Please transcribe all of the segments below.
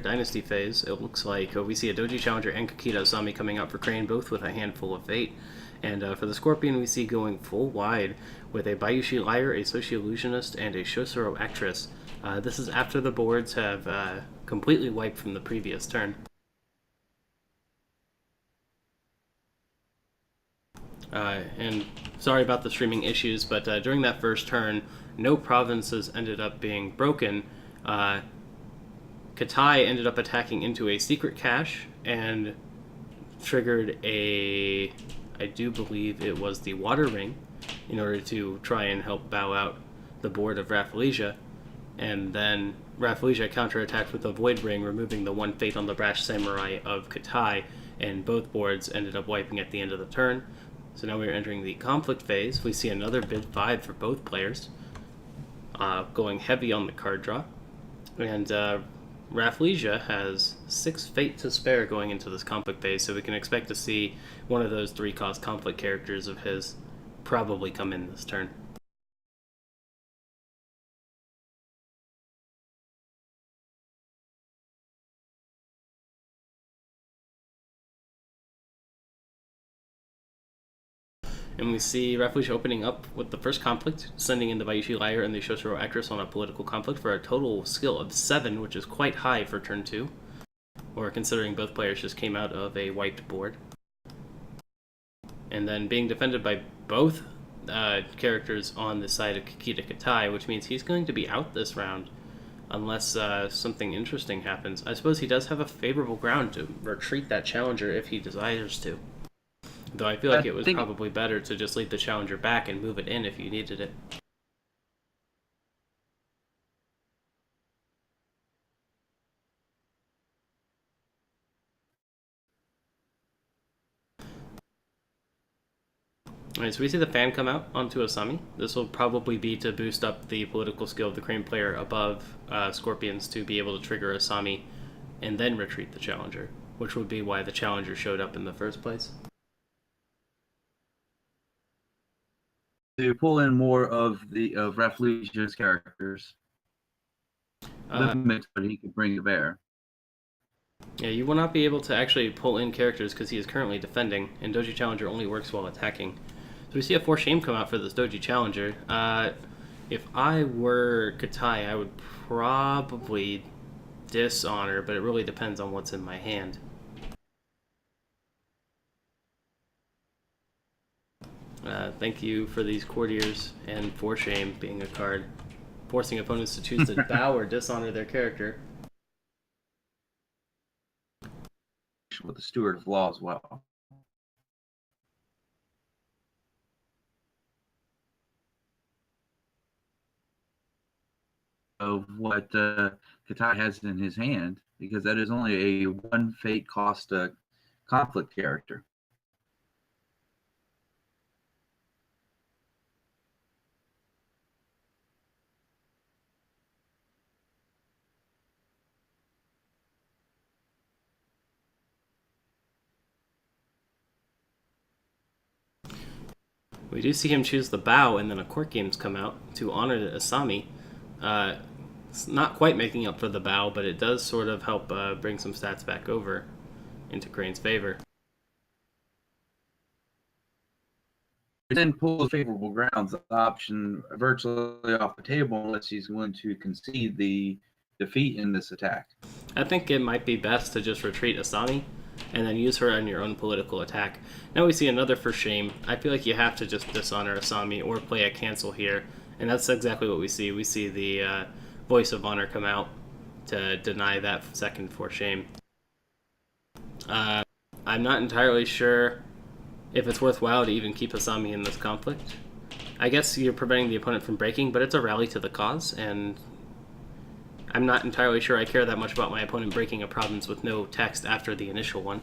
Dynasty phase, it looks like we see a Doji Challenger and Kakita Asami coming out for Crane, both with a handful of fate. And for the Scorpion, we see going full wide with a Bayushi Liar, a Sociologist, and a Shosuro Actress. This is after the boards have completely wiped from the previous turn. And sorry about the streaming issues, but during that first turn, no provinces ended up being broken. Katai ended up attacking into a secret cache and triggered a, I do believe it was the Water Ring, in order to try and help bow out the board of Rafflesia. And then Rafflesia counterattacked with a Void Ring, removing the one fate on the Brash Samurai of Katai, and both boards ended up wiping at the end of the turn. So now we're entering the conflict phase. We see another bid 5 for both players, going heavy on the card draw. And Rafflesia has 6 fate to spare going into this conflict phase, so we can expect to see one of those 3-cost conflict characters of his probably come in this turn. And we see Rafflesia opening up with the first conflict, sending in the Bayushi Liar and the Shosuro Actress on a political conflict for a total skill of 7, which is quite high for turn 2, or considering both players just came out of a wiped board. And then being defended by both characters on the side of Kakita Katai, which means he's going to be out this round unless something interesting happens. I suppose he does have a favorable ground to retreat that challenger if he desires to. Though I feel like it was probably better to just leave the challenger back and move it in if you needed it. Alright, so we see the fan come out onto Asami. This will probably be to boost up the political skill of the Crane player above Scorpions to be able to trigger Asami and then retreat the challenger, which would be why the challenger showed up in the first place. To pull in more of Rafflesia's characters, limit what he could bring to bear. Yeah, you will not be able to actually pull in characters because he is currently defending, and Doji Challenger only works while attacking. So we see a 4 Shame come out for this Doji Challenger. If I were Katai, I would probably Dishonor, but it really depends on what's in my hand. Thank you for these courtiers and for shame being a card, forcing opponents to choose to bow or dishonor their character. With the Steward of Law as well. Of what Katai has in his hand, because that is only a 1 fate cost conflict character. We do see him choose the bow, and then a court games come out to honor the Asami. It's not quite making up for the bow, but it does sort of help bring some stats back over into Crane's favor. Then pull favorable grounds, the option virtually off the table unless he's willing to concede the defeat in this attack. I think it might be best to just retreat Asami and then use her on your own political attack. Now we see another for shame. I feel like you have to just dishonor Asami or play a cancel here, and that's exactly what we see. We see the Voice of Honor come out to deny that second for shame. I'm not entirely sure if it's worthwhile to even keep Asami in this conflict. I guess you're preventing the opponent from breaking, but it's a rally to the cause, and I'm not entirely sure I care that much about my opponent breaking a province with no text after the initial one.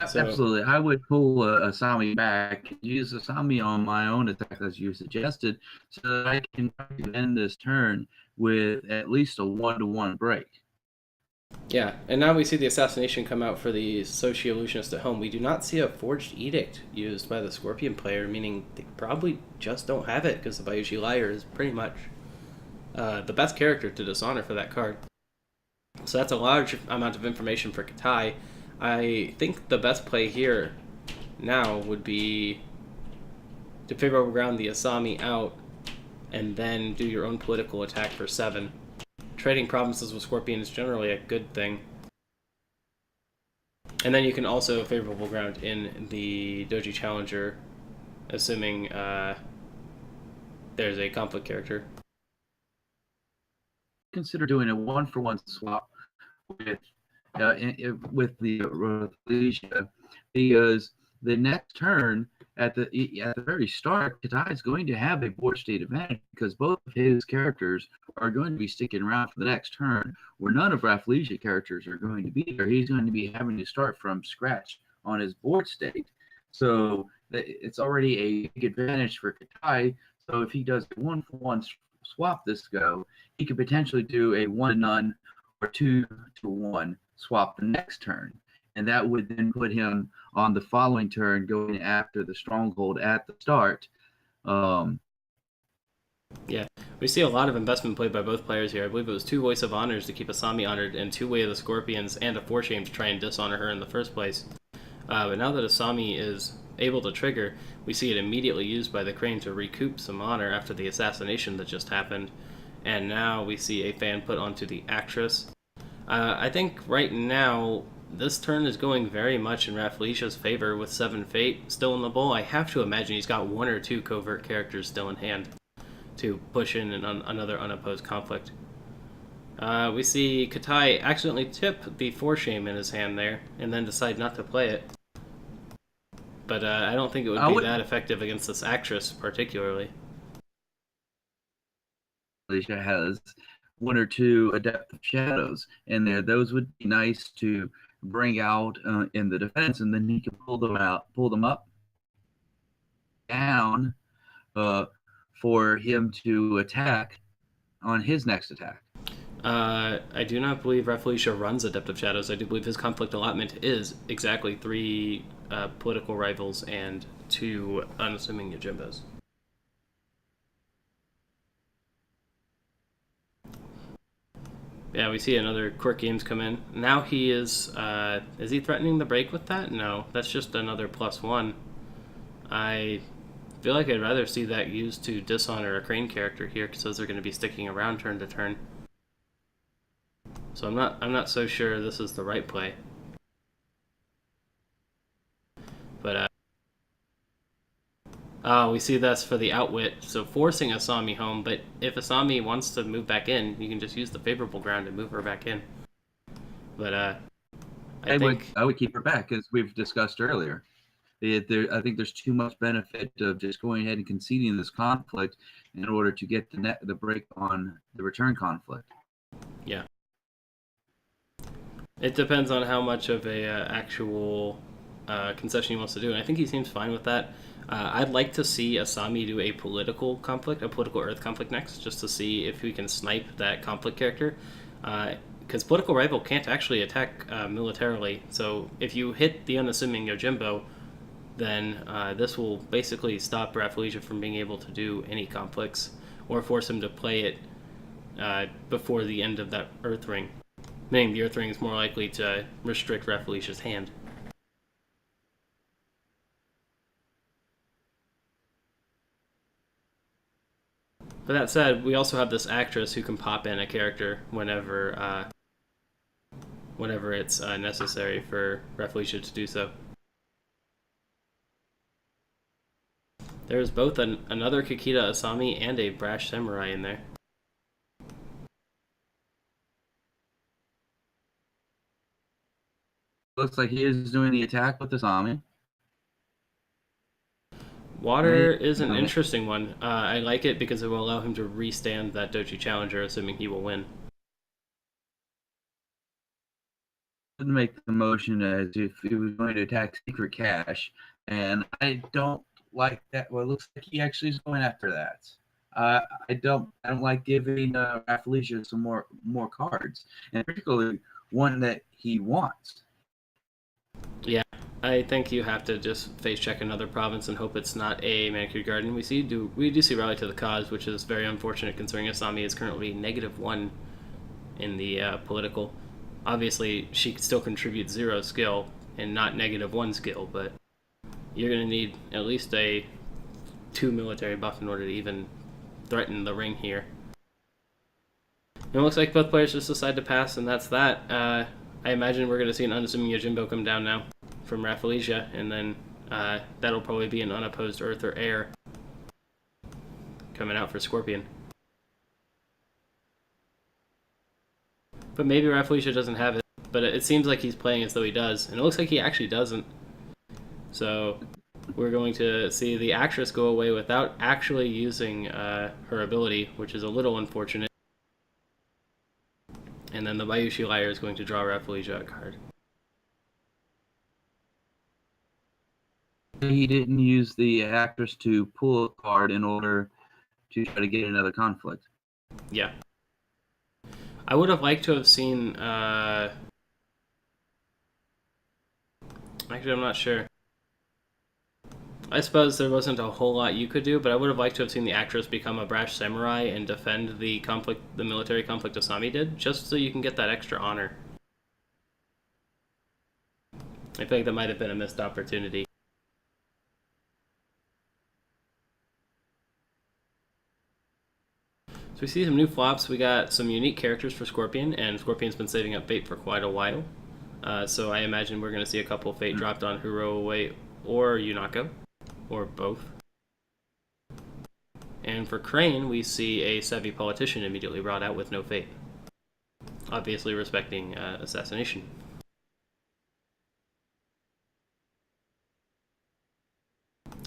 So, absolutely. I would pull Asami back, use Asami on my own attack as you suggested, so that I can end this turn with at least a 1-to-1 break. Yeah, and now we see the assassination come out for the Sociologist at home. We do not see a Forged Edict used by the Scorpion player, meaning they probably just don't have it because the Bayushi Liar is pretty much the best character to dishonor for that card. So that's a large amount of information for Katai. I think the best play here now would be to favorable ground the Asami out and then do your own political attack for 7. Trading provinces with Scorpion is generally a good thing. And then you can also favorable ground in the Doji Challenger, assuming there's a conflict character. Consider doing a 1-for-1 swap with the Rafflesia, because the next turn at the very start, Katai is going to have a board state advantage because both of his characters are going to be sticking around for the next turn, where none of Rafflesia characters are going to be there. He's going to be having to start from scratch on his board state. So it's already a big advantage for Katai. So if he does a 1-for-1 swap this go, he could potentially do a 1-to-none or 2-to-1 swap the next turn. And that would then put him on the following turn going after the stronghold at the start. Yeah, we see a lot of investment played by both players here. I believe it was 2 Voice of Honors to keep Asami honored and 2 Way of the Scorpions and a 4-Shame to try and dishonor her in the first place. But now that Asami is able to trigger, we see it immediately used by the Crane to recoup some honor after the assassination that just happened. And now we see a fan put onto the actress. I think right now this turn is going very much in Rafflesia's favor with 7 Fate still in the bowl. I have to imagine he's got 1 or 2 covert characters still in hand to push in another unopposed conflict. We see Katai accidentally tip the 4-Shame in his hand there and then decide not to play it. But I don't think it would be that effective against this actress particularly. Rafflesia has 1 or 2 Adept of Shadows in there. Those would be nice to bring out in the defense, and then he can pull them up, down for him to attack on his next attack. I do not believe Rafflesia runs Adept of Shadows. I do believe his conflict allotment is exactly 3 political rivals and 2 unassuming Yojimbos. Yeah, we see another Quirk Games come in. Now he is he threatening the break with that? No, that's just another +1. I feel like I'd rather see that used to dishonor a Crane character here, because those are going to be sticking around turn to turn. So I'm not so sure this is the right play. But we see that's for the outwit, so forcing Asami home, but if Asami wants to move back in, you can just use the favorable ground and move her back in. But I would keep her back, as we've discussed earlier. I think there's too much benefit of just going ahead and conceding this conflict in order to get the break on the return conflict. Yeah. It depends on how much of a actual concession he wants to do, and I think he seems fine with that. I'd like to see Asami do a political Earth conflict next, just to see if we can snipe that conflict character. Because political rival can't actually attack militarily, so if you hit the unassuming Yojimbo, then this will basically stop Rafflesia from being able to do any conflicts, or force him to play it before the end of that Earth Ring. Meaning the Earth Ring is more likely to restrict Rafflesia's hand. But that said, we also have this actress who can pop in a character whenever it's necessary for Rafflesia to do so. There's both another Kakita Asami and a Brash Samurai in there. Looks like he is doing the attack with Asami. Water is an interesting one. I like it because it will allow him to restand that Doji Challenger, assuming he will win. Didn't make the motion as if he was going to attack Secret Cache, and I don't like that. Well, it looks like he actually is going after that. I don't like giving Rafflesia some more cards, and particularly one that he wants. Yeah, I think you have to just face check another province and hope it's not a manicured garden. We do see rally to the cause, which is very unfortunate considering Asami is currently -1 in the political. Obviously, she still contributes 0 skill and not -1 skill, but you're going to need at least a 2 military buff in order to even threaten the ring here. And it looks like both players just decide to pass, and that's that. I imagine we're going to see an unassuming Yojimbo come down now from Rafflesia, and then that'll probably be an unopposed Earth or Air coming out for Scorpion. But maybe Rafflesia doesn't have it, but it seems like he's playing as though he does, and it looks like he actually doesn't. So we're going to see the actress go away without actually using her ability, which is a little unfortunate. And then the Bayushi Liar is going to draw Rafflesia a card. He didn't use the actress to pull a card in order to try to get another conflict. Yeah. I would have liked to have seen... Actually, I'm not sure. I suppose there wasn't a whole lot you could do, but I would have liked to have seen the actress become a brash samurai and defend the military conflict Asami did, just so you can get that extra honor. I feel like that might have been a missed opportunity. So we see some new flops. We got some unique characters for Scorpion, and Scorpion's been saving up fate for quite a while. So I imagine we're going to see a couple fate dropped on Hiroue or Yunako, or both. And for Crane, we see a savvy politician immediately brought out with no fate, obviously respecting assassination.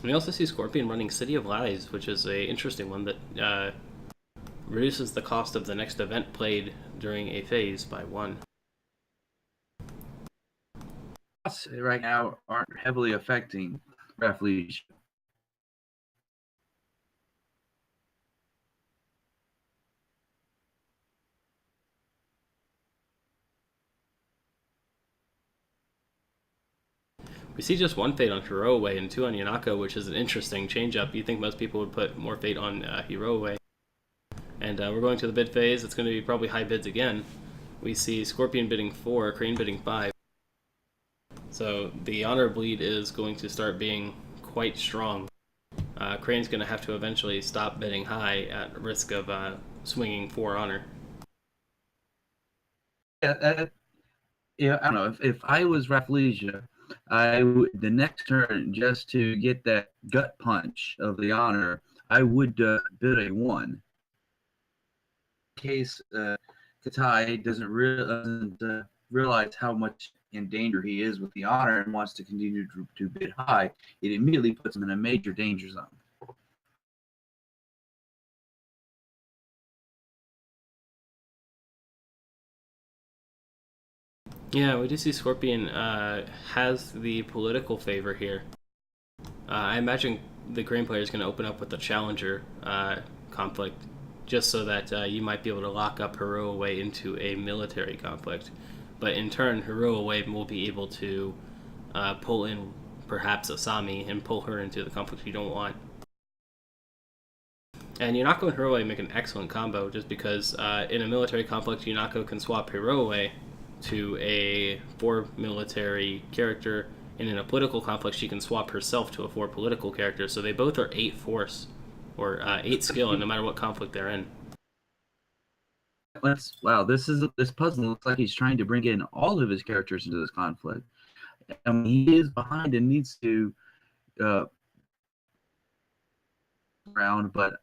We also see Scorpion running City of Lies, which is an interesting one that reduces the cost of the next event played during a phase by 1. Right now aren't heavily affecting Rafflesia. We see just 1 fate on Hiroue and 2 on Yonako, which is an interesting change-up. You'd think most people would put more fate on Hiroue. And we're going to the bid phase. It's going to be probably high bids again. We see Scorpion bidding 4, Crane bidding 5. So the honor bleed is going to start being quite strong. Crane's going to have to eventually stop bidding high at risk of swinging 4 honor. Yeah, I don't know. If I was Rafflesia, I would, the next turn, just to get that gut punch of the honor, I would bid a 1. In case Katai doesn't realize how much in danger he is with the honor and wants to continue to bid high, it immediately puts him in a major danger zone. Yeah, we do see Scorpion has the political favor here. I imagine the Crane player is going to open up with the Challenger conflict, just so that you might be able to lock up Hiroue into a military conflict. But in turn, Hiroue will be able to pull in perhaps Asami and pull her into the conflict you don't want. And Yunako and Hiroue make an excellent combo, just because in a military conflict, Yunako can swap Hiroue to a 4 military character, and in a political conflict, she can swap herself to a 4 political character. So they both are 8 force, or 8 skill, and no matter what conflict they're in. Wow, this puzzle looks like he's trying to bring in all of his characters into this conflict. I mean, he is behind and needs to round, but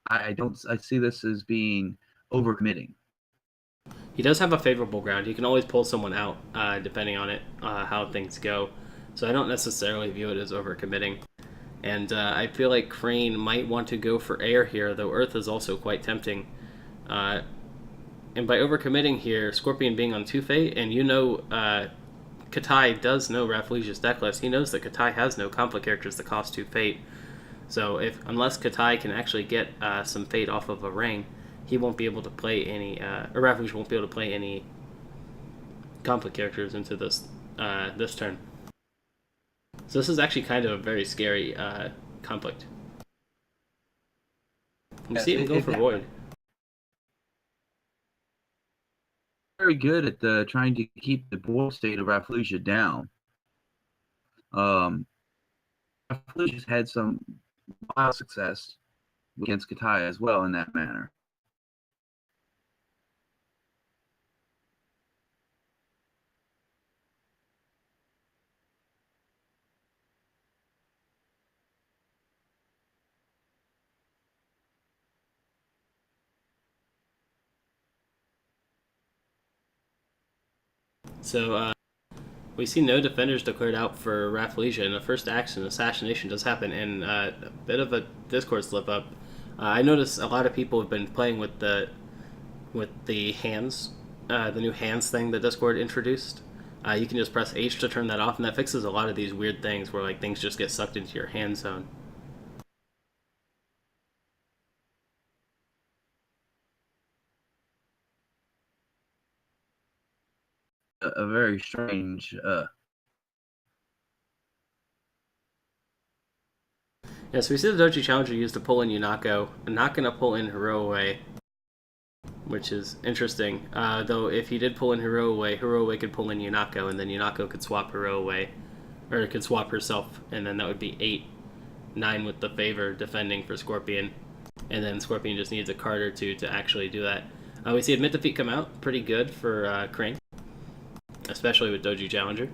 I see this as being overcommitting. He does have a favorable ground. He can always pull someone out, depending on it, how things go. So I don't necessarily view it as overcommitting. And I feel like Crane might want to go for air here, though Earth is also quite tempting. And by overcommitting here, Scorpion being on 2 fate, and Katai does know Rafflesia's deck list. He knows that Katai has no conflict characters that cost 2 fate. So unless Katai can actually get some fate off of a ring, he won't be able to play any, or Rafflesia won't be able to play any conflict characters into this turn. So this is actually kind of a very scary conflict. You Yes, see him go for void. Very good at trying to keep the board state of Rafflesia down. Rafflesia's had some wild success against Katai as well in that manner. So we see no defenders declared out for Rafflesia, and the first action, assassination, does happen, and a bit of a Discord slip up. I notice a lot of people have been playing with the hands, the new hands thing that Discord introduced. You can just press H to turn that off, and that fixes a lot of these weird things where like things just get sucked into your hand zone. A very strange. Yeah, so we see the Doji Challenger used to pull in Yunako, and not going to pull in Hiroue, which is interesting. Though if he did pull in Hiroue could pull in Yunako, and then Yunako could swap Hiroue, or could swap herself, and then that would be 8-9 with the favor defending for Scorpion, and then Scorpion just needs a card or two to actually do that. We see Admit Defeat come out, pretty good for Crane, especially with Doji Challenger.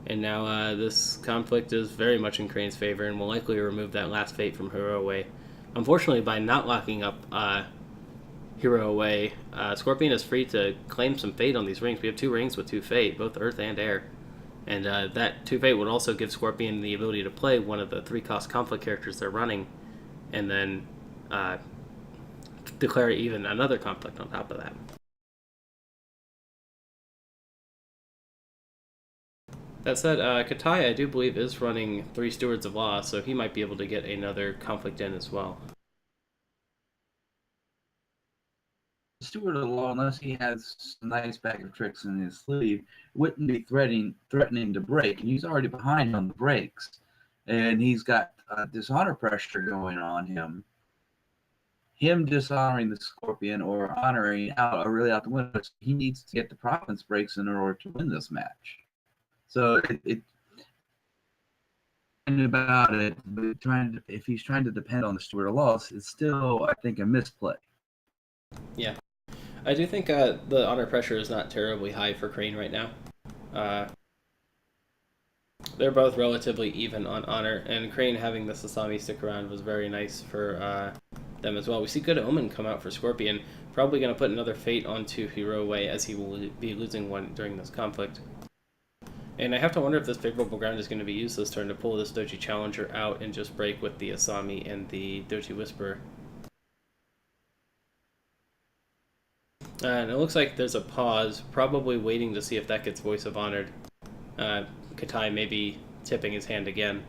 And now this conflict is very much in Crane's favor and will likely remove that last fate from Hiroue. Unfortunately, by not locking up Hiroue, Scorpion is free to claim some fate on these rings. We have 2 rings with 2 fate, both earth and air. And that 2 fate would also give Scorpion the ability to play one of the 3-cost conflict characters they're running, and then declare even another conflict on top of that. That said, Katai, I do believe, is running 3 Stewards of Law, so he might be able to get another conflict in as well. Steward of the Law, unless he has a nice bag of tricks in his sleeve, wouldn't be threatening to break. And he's already behind on the breaks. And he's got dishonor pressure going on him. Him dishonoring the Scorpion or honoring out are really out the window. He needs to get the province breaks in order to win this match. So about it, but if he's trying to depend on the Steward of Law, it's still, I think, a misplay. Yeah. I do think the honor pressure is not terribly high for Crane right now. They're both relatively even on honor, and Crane having the Sasami stick around was very nice for them as well. We see Good Omen come out for Scorpion, probably going to put another fate onto Hiroue as he will be losing one during this conflict. And I have to wonder if this favorable ground is going to be used this turn to pull this Doji Challenger out and just break with the Asami and the Doji Whisperer. And it looks like there's a pause, probably waiting to see if that gets Voice of Honored. Katai may be tipping his hand again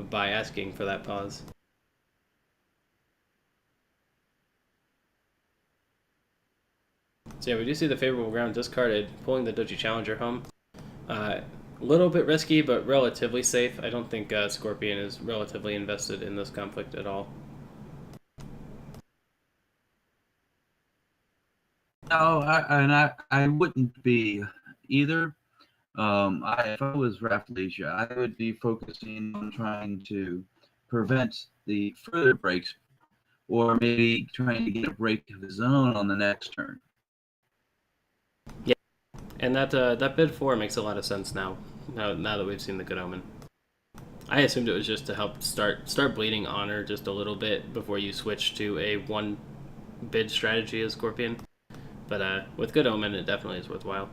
by asking for that pause. So yeah, we do see the favorable ground discarded, pulling the Doji Challenger home. A little bit risky, but relatively safe. I don't think Scorpion is relatively invested in this conflict at all. No, I wouldn't be either. If I was Rafflesia, I would be focusing on trying to prevent the further breaks, or maybe trying to get a break of his own on the next turn. Yeah, and that bid 4 makes a lot of sense now. Now that we've seen the Good Omen. I assumed it was just to help start bleeding honor just a little bit before you switch to a 1 bid strategy as Scorpion. But with Good Omen, it definitely is worthwhile.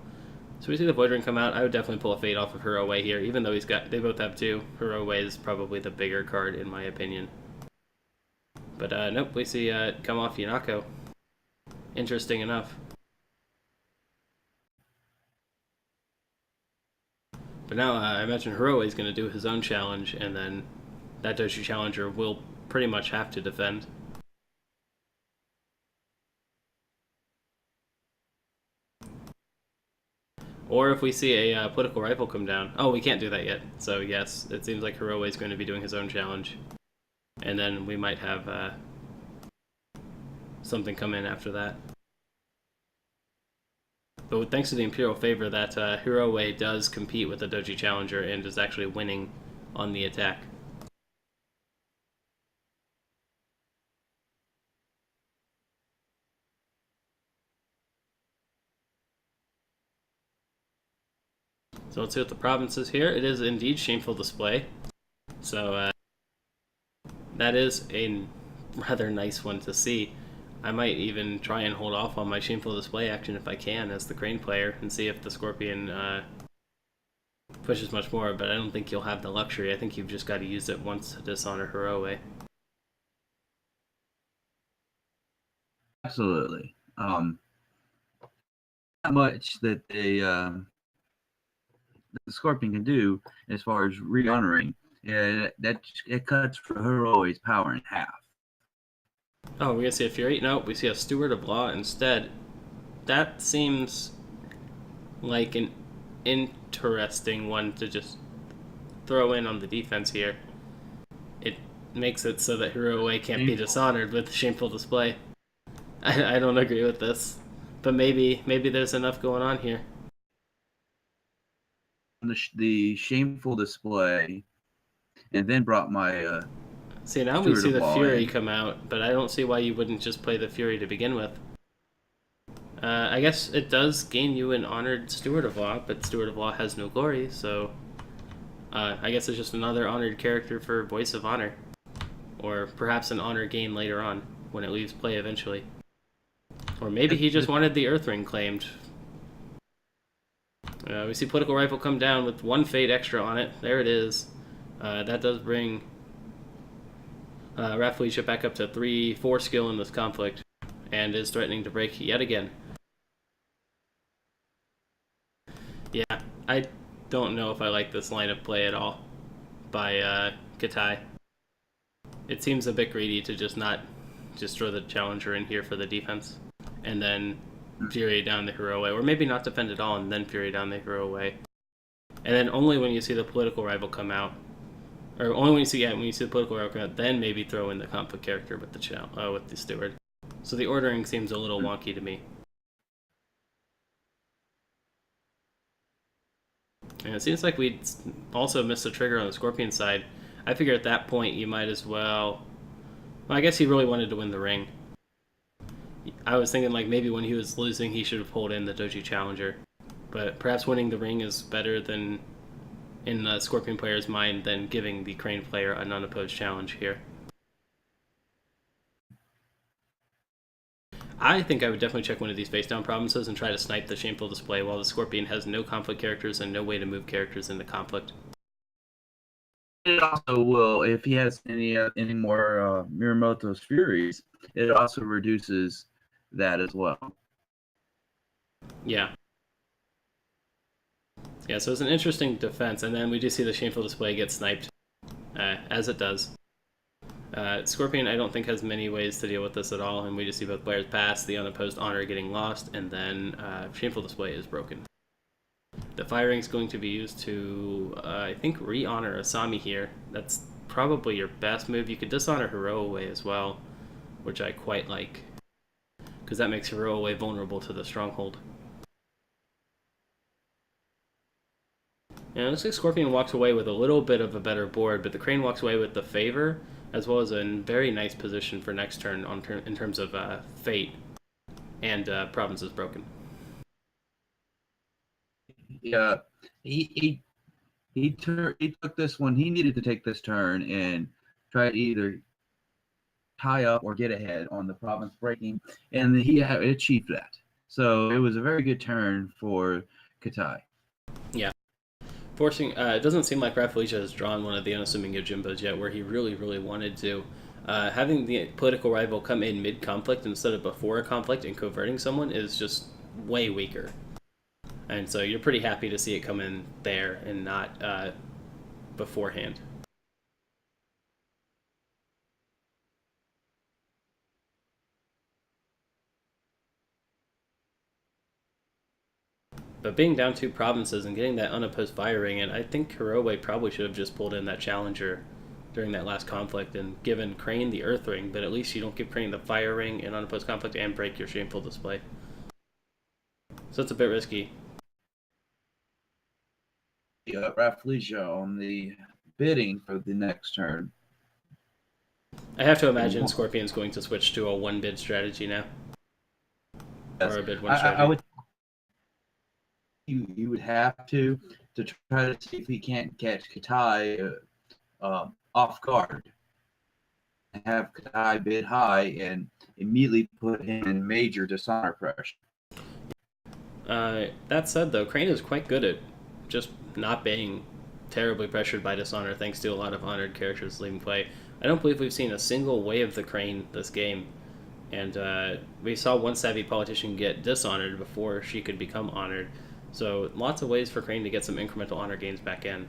So we see the Void Ring come out. I would definitely pull a fate off of Hiroue here, even though they both have 2. Hiroue is probably the bigger card in my opinion. But nope, we see come off Yunako. Interesting enough. But now I imagine Hiroue is going to do his own challenge, and then that Doji Challenger will pretty much have to defend. Or if we see a political rival come down. Oh, we can't do that yet. So yes, it seems like Hiroe is going to be doing his own challenge. And then we might have something come in after that. But thanks to the Imperial favor, that Hiroe does compete with the Doji Challenger and is actually winning on the attack. So let's see what the province is here. It is indeed Shameful Display. So that is a rather nice one to see. I might even try and hold off on my Shameful Display action if I can as the Crane player and see if the Scorpion pushes much more, but I don't think you'll have the luxury. I think you've just got to use it once to dishonor Hiroe. Absolutely. Not much that the Scorpion can do as far as re-honoring. It cuts Hiroe's power in half. Oh, we're going to see a Fury? Nope, we see a Steward of Law instead. That seems like an interesting one to just throw in on the defense here. It makes it so that Hiroe can't be dishonored with Shameful Display. I don't agree with this, but maybe there's enough going on here. The Shameful Display, and then brought my see, now we see the Fury come out, but I don't see why you wouldn't just play the Fury to begin with. I guess it does gain you an honored Steward of Law, but Steward of Law has no glory, so I guess it's just another honored character for Voice of Honor. Or perhaps an honor gain later on, when it leaves play eventually. Or maybe he just wanted the Earth Ring claimed. We see Political Rifle come down with 1 fate extra on it. There it is. That does bring Rafflesia back up to 3-4 skill in this conflict, and is threatening to break yet again. Yeah, I don't know if I like this line of play at all by Katai. It seems a bit greedy to just throw the Challenger in here for the defense, and then Fury down the Hiroe, or maybe not defend at all and then Fury down the Hiroe. And then only when you see the political rival come out, or only when you see the political rival come out, then maybe throw in the conflict character with the Steward. So the ordering seems a little wonky to me. And it seems like we also missed a trigger on the Scorpion side. I figure at that point you might as well I guess he really wanted to win the ring. I was thinking like maybe when he was losing he should have pulled in the Doji Challenger. But perhaps winning the ring is better than, in the Scorpion player's mind, than giving the Crane player an unopposed challenge here. I think I would definitely check one of these face-down provinces and try to snipe the Shameful Display while the Scorpion has no conflict characters and no way to move characters into conflict. It also will, if he has any more Miramoto's Furies, it also reduces that as well. Yeah. Yeah, so it's an interesting defense, and then we do see the Shameful Display get sniped, as it does. Scorpion, I don't think, has many ways to deal with this at all, and we just see both players pass, the unopposed honor getting lost, and then Shameful Display is broken. The firing is going to be used to, I think, re-honor Asami here. That's probably your best move. You could dishonor Hiroe as well, which I quite like, because that makes Hiroe vulnerable to the stronghold. And it looks like Scorpion walks away with a little bit of a better board, but the Crane walks away with the favor, as well as a very nice position for next turn in terms of fate, and province is broken. Yeah, he took this one. He needed to take this turn and try to either tie up or get ahead on the province breaking, and he achieved that. So it was a very good turn for Katai. Yeah. Forcing, it doesn't seem like Rafflesia has drawn one of the unassuming Yojimbos yet where he really, really wanted to. Having the political rival come in mid-conflict instead of before a conflict and coverting someone is just way weaker. And so you're pretty happy to see it come in there and not beforehand. But being down 2 provinces and getting that unopposed firing, and I think Hiroe probably should have just pulled in that challenger during that last conflict and given Crane the Earth Ring, but at least you don't give Crane the Fire Ring in unopposed conflict and break your Shameful Display. So it's a bit risky. Rafflesia on the bidding for the next turn. I have to imagine Scorpion's going to switch to a 1-bid strategy now. Yes. Or a bid 1 strategy. I would. You would have to try to see if he can't catch Katai off guard. Have Katai bid high and immediately put him in major dishonor pressure. That said, though, Crane is quite good at just not being terribly pressured by dishonor thanks to a lot of honored characters leaving play. I don't believe we've seen a single way of the Crane this game. And we saw one savvy politician get dishonored before she could become honored. So lots of ways for Crane to get some incremental honor gains back in.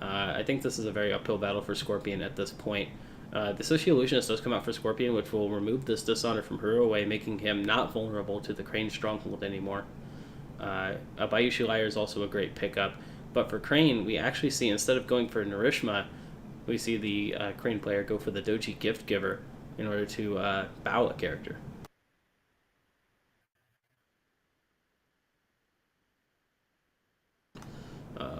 I think this is a very uphill battle for Scorpion at this point. The Socio-Illusionist does come out for Scorpion, which will remove this dishonor from Hiroe, making him not vulnerable to the Crane stronghold anymore. A Bayushi Liar is also a great pickup. But for Crane, we actually see, instead of going for Narishma, we see the Crane player go for the Doji Gift Giver in order to bow a character.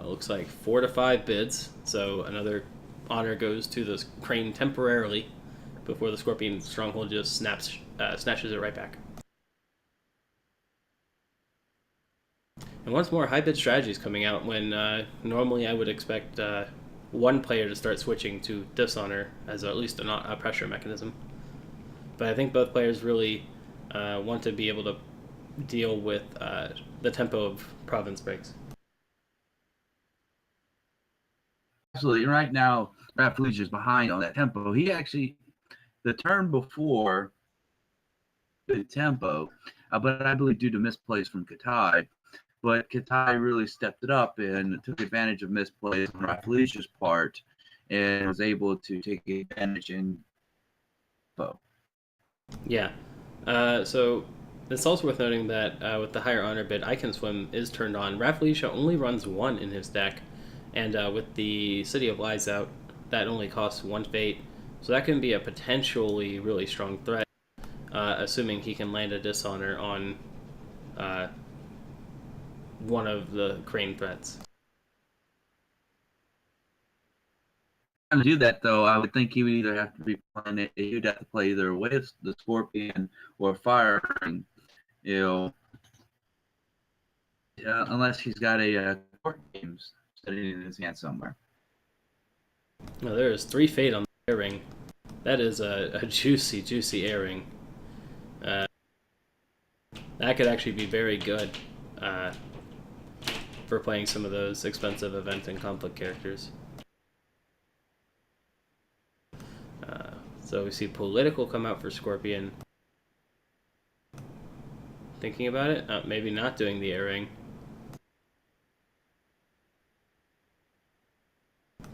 Looks like 4 to 5 bids, so another honor goes to the Crane temporarily before the Scorpion Stronghold just snatches it right back. And once more, high bid strategies coming out when normally I would expect one player to start switching to dishonor as at least a pressure mechanism. But I think both players really want to be able to deal with the tempo of province breaks. Absolutely. Right now, Rafflesia is behind on that tempo. He actually, the turn before, the tempo, but I believe due to misplays from Katai. But Katai really stepped it up and took advantage of misplays on Rafflesia's part and was able to take advantage in tempo. Yeah. So it's also worth noting that with the higher honor bid, I Can Swim is turned on. Rafflesia only runs 1 in his deck. And with the City of Lies out, that only costs 1 fate. So that can be a potentially really strong threat, assuming he can land a dishonor on one of the Crane threats. To do that, though, I would think he would either have to be playing it, he would have to play either with the Scorpion or firing, unless he's got a court games sitting in his hand somewhere. Now, there is 3 fate on the airing. That is a juicy, juicy airing. That could actually be very good for playing some of those expensive event and conflict characters. So we see Political come out for Scorpion. Thinking about it? Maybe not doing the airing.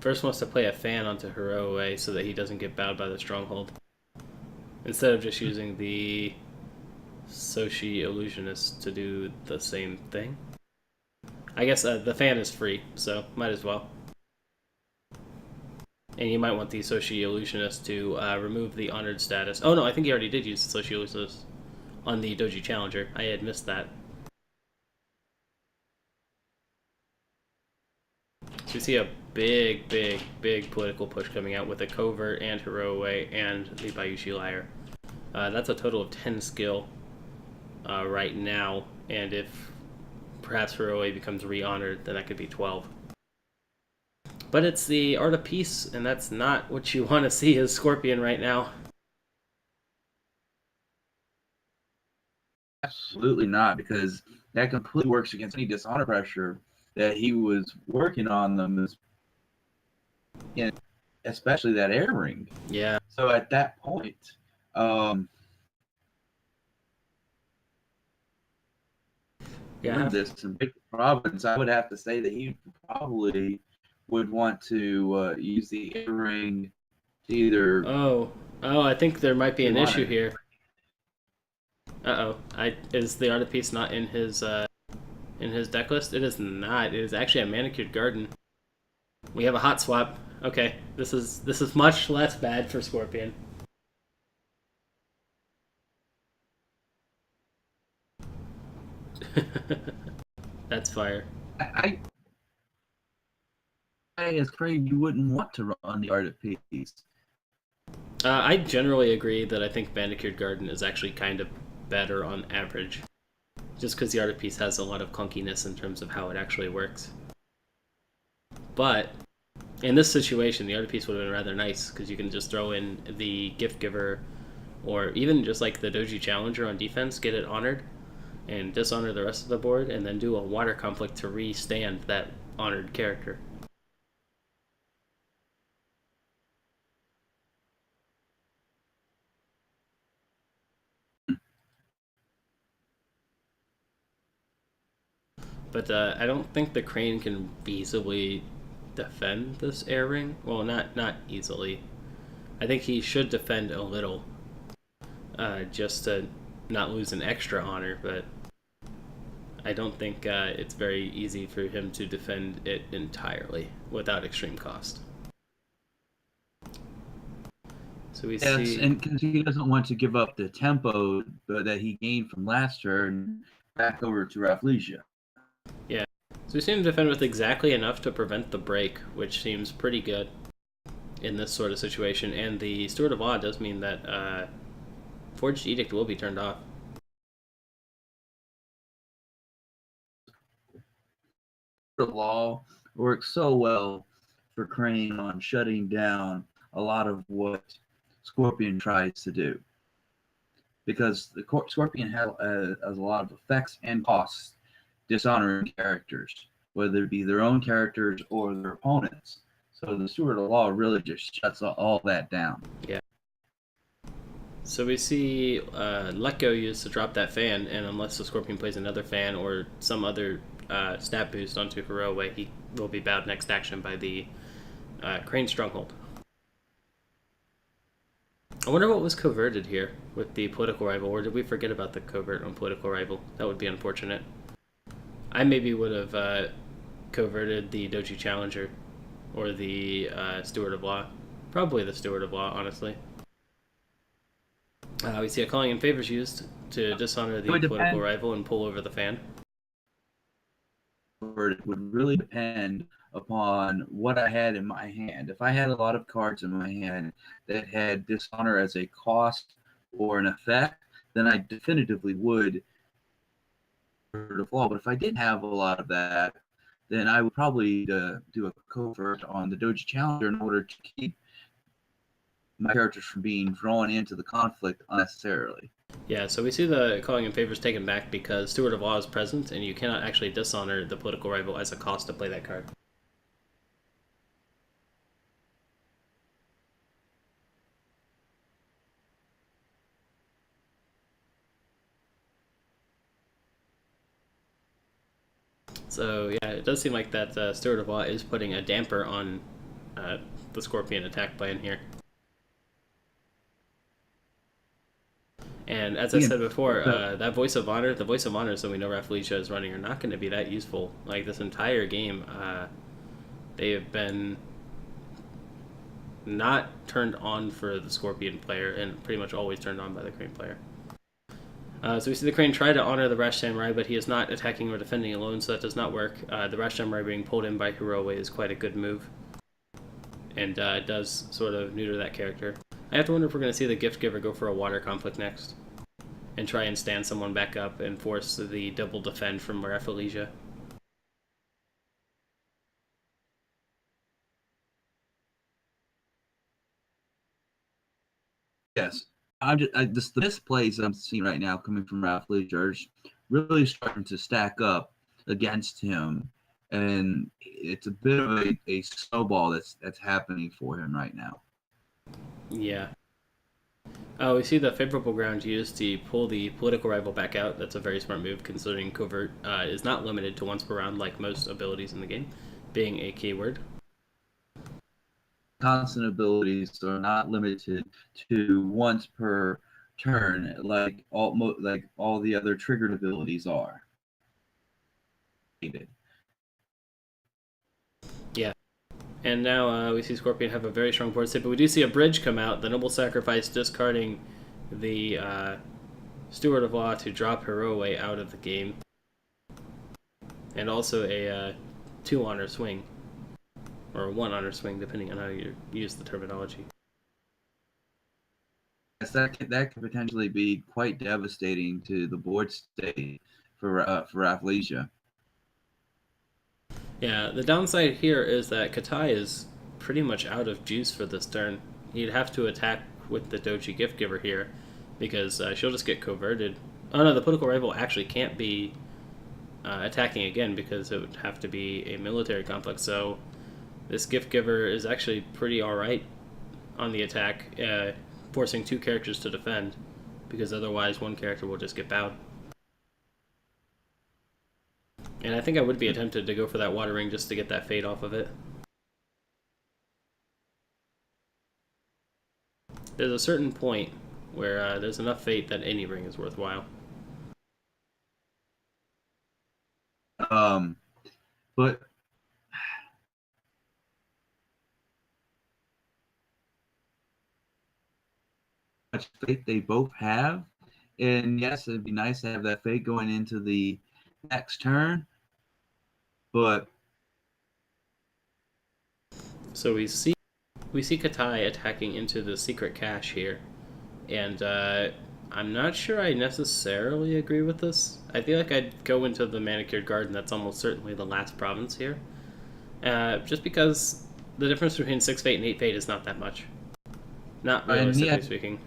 First wants to play a fan onto Hiroe so that he doesn't get bowed by the Stronghold. Instead of just using the Socio-Illusionist to do the same thing. I guess the fan is free, so might as well. And you might want the Socio-Illusionist to remove the honored status. Oh no, I think he already did use the Socio-Illusionist on the Doji Challenger. I had missed that. So we see a big, big, big political push coming out with a Covert and Hiroe and the Bayushi Liar. That's a total of 10 skill right now, and if perhaps Hiroe becomes re-honored, then that could be 12. But it's the Art of Peace, and that's not what you want to see as Scorpion right now. Absolutely not, because that completely works against any dishonor pressure that he was working on them, especially that air ring. Yeah. So at that point, this in big province, I would have to say that he probably would want to use the air ring to either. Oh, I think there might be an issue here. Is the Art of Peace not in his in his deck list? It is not. It is actually a manicured garden. We have a hot swap. Okay, this is much less bad for Scorpion. That's fire. As Crane, you wouldn't want to run the Art of Peace. I generally agree that I think Manicured Garden is actually kind of better on average. Just because the Art of Peace has a lot of clunkiness in terms of how it actually works. But in this situation, the Art of Peace would have been rather nice because you can just throw in the Gift Giver or even just like the Doji Challenger on defense, get it honored, and dishonor the rest of the board, and then do a water conflict to re-stand that honored character. But I don't think the Crane can feasibly defend this air ring. Well, not easily. I think he should defend a little, just to not lose an extra honor. But I don't think it's very easy for him to defend it entirely without extreme cost. So we see, and because he doesn't want to give up the tempo that he gained from last turn back over to Rafflesia. yeah. So we see him defend with exactly enough to prevent the break, which seems pretty good in this sort of situation. And the Steward of Law does mean that Forged Edict will be turned off. The law works so well for Crane on shutting down a lot of what Scorpion tries to do. Because the Scorpion has a lot of effects and costs dishonoring characters, whether it be their own characters or their opponents. So the Steward of Law really just shuts all that down. Yeah. So we see Let Go used to drop that fan, and unless the Scorpion plays another fan or some other stat boost onto Heroic, he will be bowed next action by the Crane Stronghold. I wonder what was coverted here with the political rival, or did we forget about the covert on political rival? That would be unfortunate. I maybe would have coverted the Doji Challenger or the Steward of Law. Probably the Steward of Law, honestly. We see a Calling in Favors used to dishonor the political rival and pull over the fan. It would really depend upon what I had in my hand. If I had a lot of cards in my hand that had dishonor as a cost or an effect, then I definitively would fall. But if I didn't have a lot of that, then I would probably do a covert on the Doji Challenger in order to keep my characters from being drawn into the conflict unnecessarily. Yeah, so we see the Calling in Favors taken back because Steward of Law is present, and you cannot actually dishonor the political rival as a cost to play that card. So yeah, it does seem like that Steward of Law is putting a damper on the Scorpion attack plan here. And as I said before, that Voice of Honor, the Voice of Honors that we know Rafflesia is running are not going to be that useful. Like this entire game, they have been not turned on for the Scorpion player and pretty much always turned on by the Crane player. So we see the Crane try to honor the Rash Samurai, but he is not attacking or defending alone, so that does not work. The Rash Samurai being pulled in by Heroic is quite a good move, and it does sort of neuter that character. I have to wonder if we're going to see the Gift Giver go for a water conflict next, and try and stand someone back up and force the double defend from Rafflesia. Yes. The misplays I'm seeing right now coming from Rafflesia are really starting to stack up against him, and it's a bit of a snowball that's happening for him right now. Yeah. We see the favorable ground used to pull the political rival back out. That's a very smart move, considering Covert is not limited to once per round like most abilities in the game, being a keyword. Constant abilities are not limited to once per turn, like all the other triggered abilities are. Yeah. And now we see Scorpion have a very strong board state, but we do see a bridge come out. The Noble Sacrifice discarding the Steward of Law to drop Heroe out of the game. And also a 2 honor swing. Or 1 honor swing, depending on how you use the terminology. Yes, that could potentially be quite devastating to the board state for Rafflesia. Yeah, the downside here is that Katai is pretty much out of juice for this turn. He'd have to attack with the Doji Gift Giver here, because she'll just get coverted. Oh no, the political rival actually can't be attacking again, because it would have to be a military conflict. So this Gift Giver is actually pretty alright on the attack, forcing 2 characters to defend, because otherwise one character will just get bowed. And I think I would be tempted to go for that Water Ring just to get that fate off of it. There's a certain point where there's enough fate that any ring is worthwhile. But much fate they both have, and yes, it'd be nice to have that fate going into the next turn. But so we see Katai attacking into the secret cache here, and I'm not sure I necessarily agree with this. I feel like I'd go into the Manicured Garden. That's almost certainly the last province here, just because the difference between 6 fate and 8 fate is not that much. Not realistically speaking.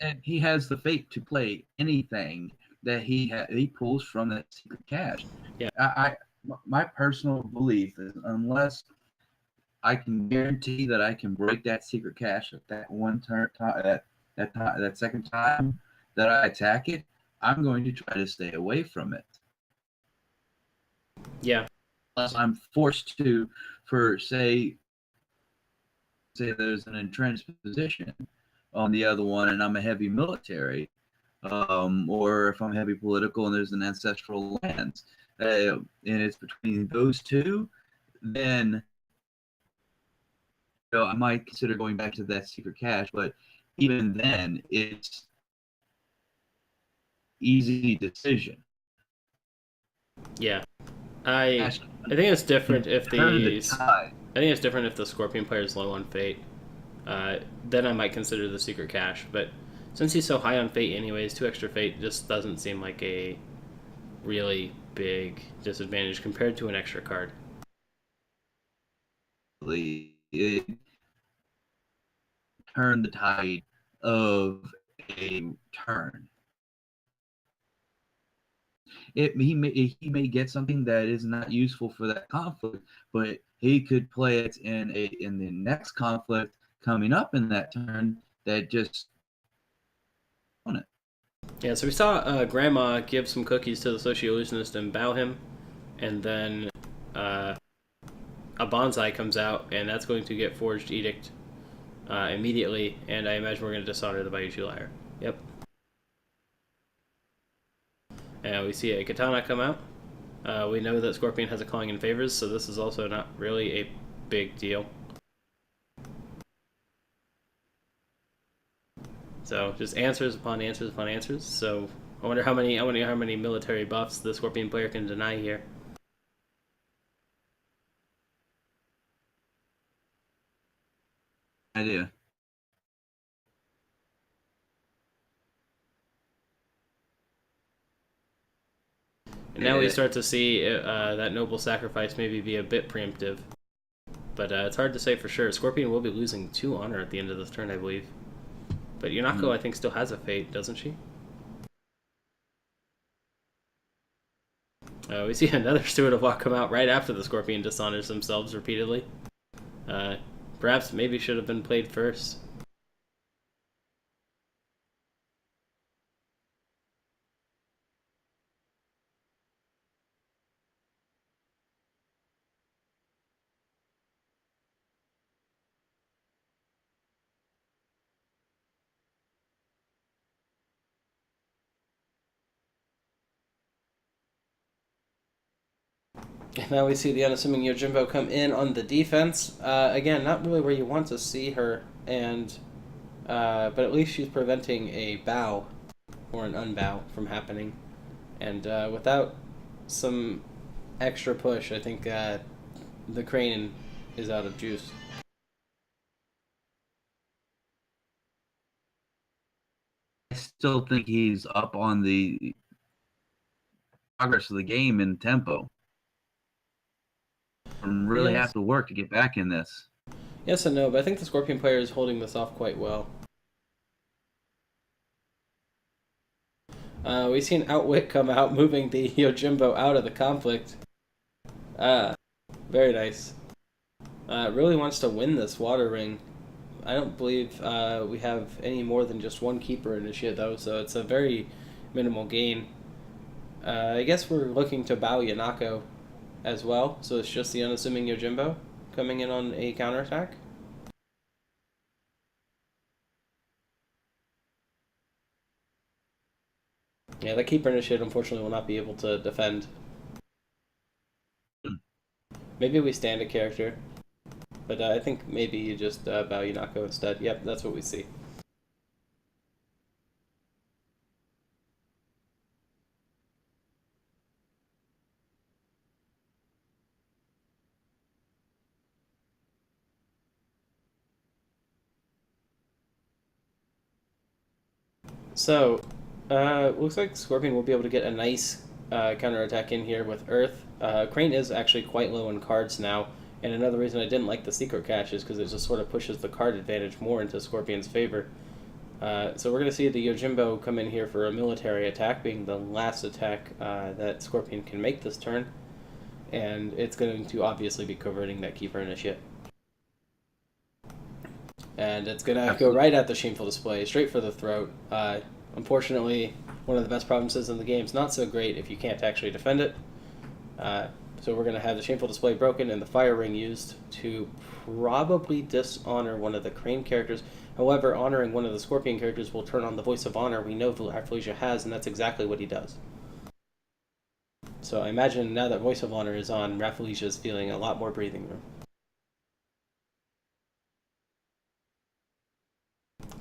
And he has the fate to play anything that he pulls from that secret cache. Yeah. My personal belief is, unless I can guarantee that I can break that secret cache at that one turn, that second time that I attack it, I'm going to try to stay away from it. Yeah. Unless I'm forced to, for say there's an entrenched position on the other one, and I'm a heavy military, or if I'm heavy political and there's an ancestral lands, and it's between those two, then I might consider going back to that secret cache. But even then, it's easy decision. Yeah, I think it's different if I think it's different if the Scorpion player is low on fate. Then I might consider the secret cache. But since he's so high on fate anyways, 2 extra fate just doesn't seem like a really big disadvantage compared to an extra card. It turn the tide of a turn. He may get something that is not useful for that conflict, but he could play it in the next conflict coming up in that turn that just on it. Yeah, so we saw Grandma give some cookies to the Sociologist and bow him, and then a bonsai comes out, and that's going to get Forged Edict immediately, and I imagine we're going to dishonor the Bayushi Liar. Yep. And we see a Katana come out. We know that Scorpion has a Calling in Favors, so this is also not really a big deal. So just answers upon answers upon answers. So I wonder how many military buffs the Scorpion player can deny here. Idea. And now we start to see that Noble Sacrifice maybe be a bit preemptive. But it's hard to say for sure. Scorpion will be losing 2 honor at the end of this turn, I believe. But Yunako, I think, still has a fate, doesn't she? We see another Steward of Law come out right after the Scorpion dishonors themselves repeatedly. Perhaps maybe should have been played first. Now we see the unassuming Yojimbo come in on the defense. Again, not really where you want to see her, and but at least she's preventing a bow or an unbow from happening. And without some extra push, I think the crane is out of juice. I still think he's up on the progress of the game and tempo. And really have to work to get back in this. Yes and no, but I think the Scorpion player is holding this off quite well. We've seen Outwit come out, moving the Yojimbo out of the conflict. Very nice. Really wants to win this water ring. I don't believe we have any more than just one keeper initiate, though, so it's a very minimal gain. I guess we're looking to bow Yanako as well, so it's just the unassuming Yojimbo coming in on a counterattack. Yeah, the keeper initiate unfortunately will not be able to defend. Maybe we stand a character, but I think maybe you just bow Yanako instead. Yep, that's what we see. So, looks like Scorpion will be able to get a nice counterattack in here with Earth. Crane is actually quite low in cards now, and another reason I didn't like the secret cache is because it just sort of pushes the card advantage more into Scorpion's favor. So we're going to see the Yojimbo come in here for a military attack, being the last attack that Scorpion can make this turn, and it's going to obviously be converting that Keeper Initiate. And it's going to go right at the Shameful Display, straight for the throat. Unfortunately, one of the best provinces in the game is not so great if you can't actually defend it. So we're going to have the Shameful Display broken and the Fire Ring used to probably dishonor one of the Crane characters. However, honoring one of the Scorpion characters will turn on the Voice of Honor we know Rafflesia has, and that's exactly what he does. So I imagine now that Voice of Honor is on, Rafflesia is feeling a lot more breathing room.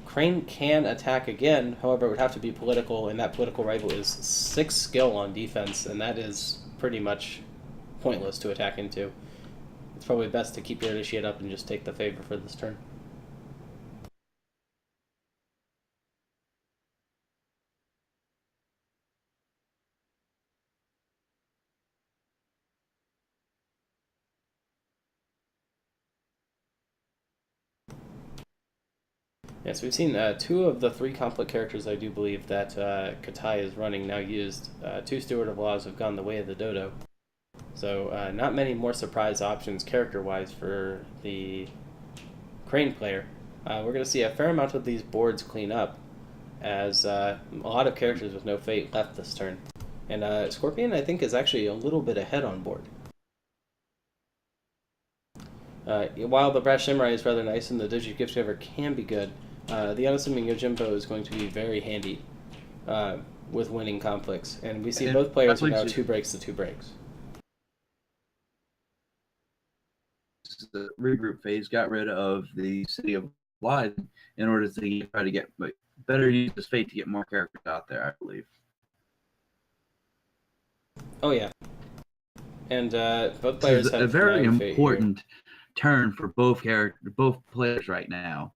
Crane can attack again, however, it would have to be political, and that political rival is 6 skill on defense, and that is pretty much pointless to attack into. It's probably best to keep your initiate up and just take the favor for this turn. Yes, we've seen 2 of the 3 conflict characters I do believe that Katai is running now used. 2 Steward of Laws have gone the way of the dodo. So not many more surprise options character-wise for the Crane player. We're going to see a fair amount of these boards clean up, as a lot of characters with no fate left this turn. And Scorpion, I think, is actually a little bit ahead on board. While the Brash Samurai is rather nice and the Digi Gift Giver can be good, the unassuming Yojimbo is going to be very handy with winning conflicts. And we see both players are now 2 breaks to 2 breaks. The regroup phase got rid of the City of Lies in order to try to get better use this fate to get more characters out there, I believe. Oh yeah, and both players have a very important turn for both players right now.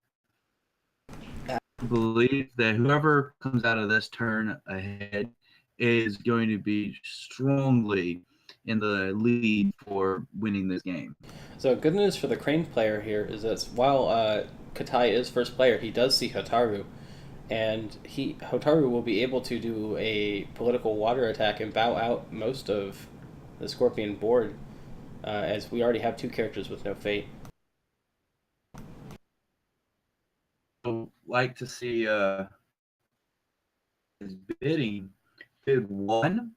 I believe that whoever comes out of this turn ahead is going to be strongly in the lead for winning this game. So good news for the Crane player here is that while Katai is first player, he does see Hotaru, and Hotaru will be able to do a political water attack and bow out most of the Scorpion board, as we already have 2 characters with no fate. I'd like to see his bid 1.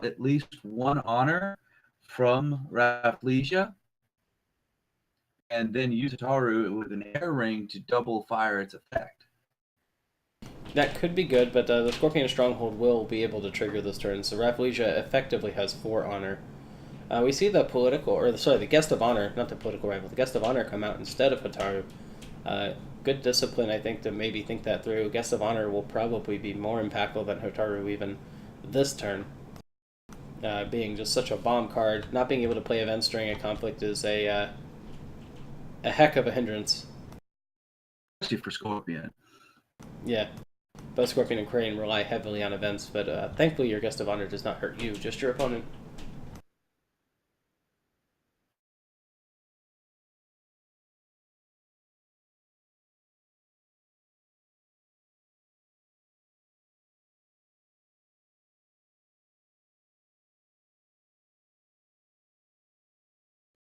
At least 1 honor from Rafflesia, and then use Hotaru with an air ring to double fire its effect. That could be good, but the Scorpion Stronghold will be able to trigger this turn, so Rafflesia effectively has 4 honor. We see the the Guest of Honor, not the political rival, the Guest of Honor come out instead of Hataru. Good discipline, I think, to maybe think that through. Guest of Honor will probably be more impactful than Hataru even this turn. Being just such a bomb card, not being able to play events during a conflict is a heck of a hindrance. Especially for Scorpion. Yeah. Both Scorpion and Crane rely heavily on events, but thankfully your Guest of Honor does not hurt you, just your opponent.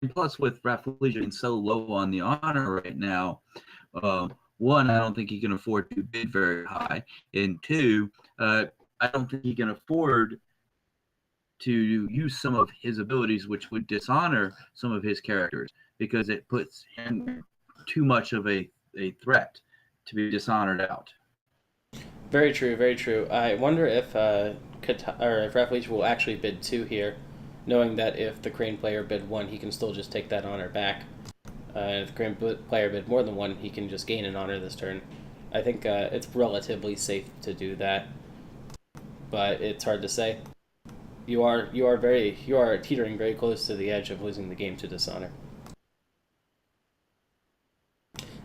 And plus, with Rafflesia being so low on the honor right now, one, I don't think he can afford to bid very high, and two, I don't think he can afford to use some of his abilities, which would dishonor some of his characters, because it puts him too much of a threat to be dishonored out. Very true, very true. I wonder if Rafflesia will actually bid 2 here, knowing that if the Crane player bid 1, he can still just take that honor back. If the Crane player bid more than 1, he can just gain an honor this turn. I think it's relatively safe to do that, but it's hard to say. You are teetering very close to the edge of losing the game to dishonor.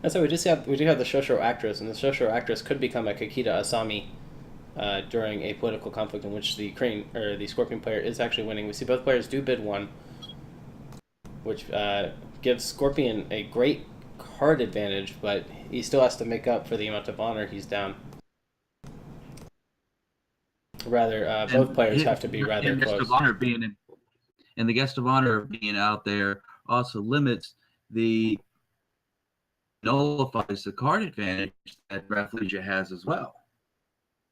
And so we do have the Shosho actress, and the Shosho actress could become a Kakita Asami during a political conflict in which the Scorpion player is actually winning. We see both players do bid 1, which gives Scorpion a great card advantage, but he still has to make up for the amount of honor he's down. Both players have to be rather close. And the Guest of Honor being out there also nullifies the card advantage that Rafflesia has as well,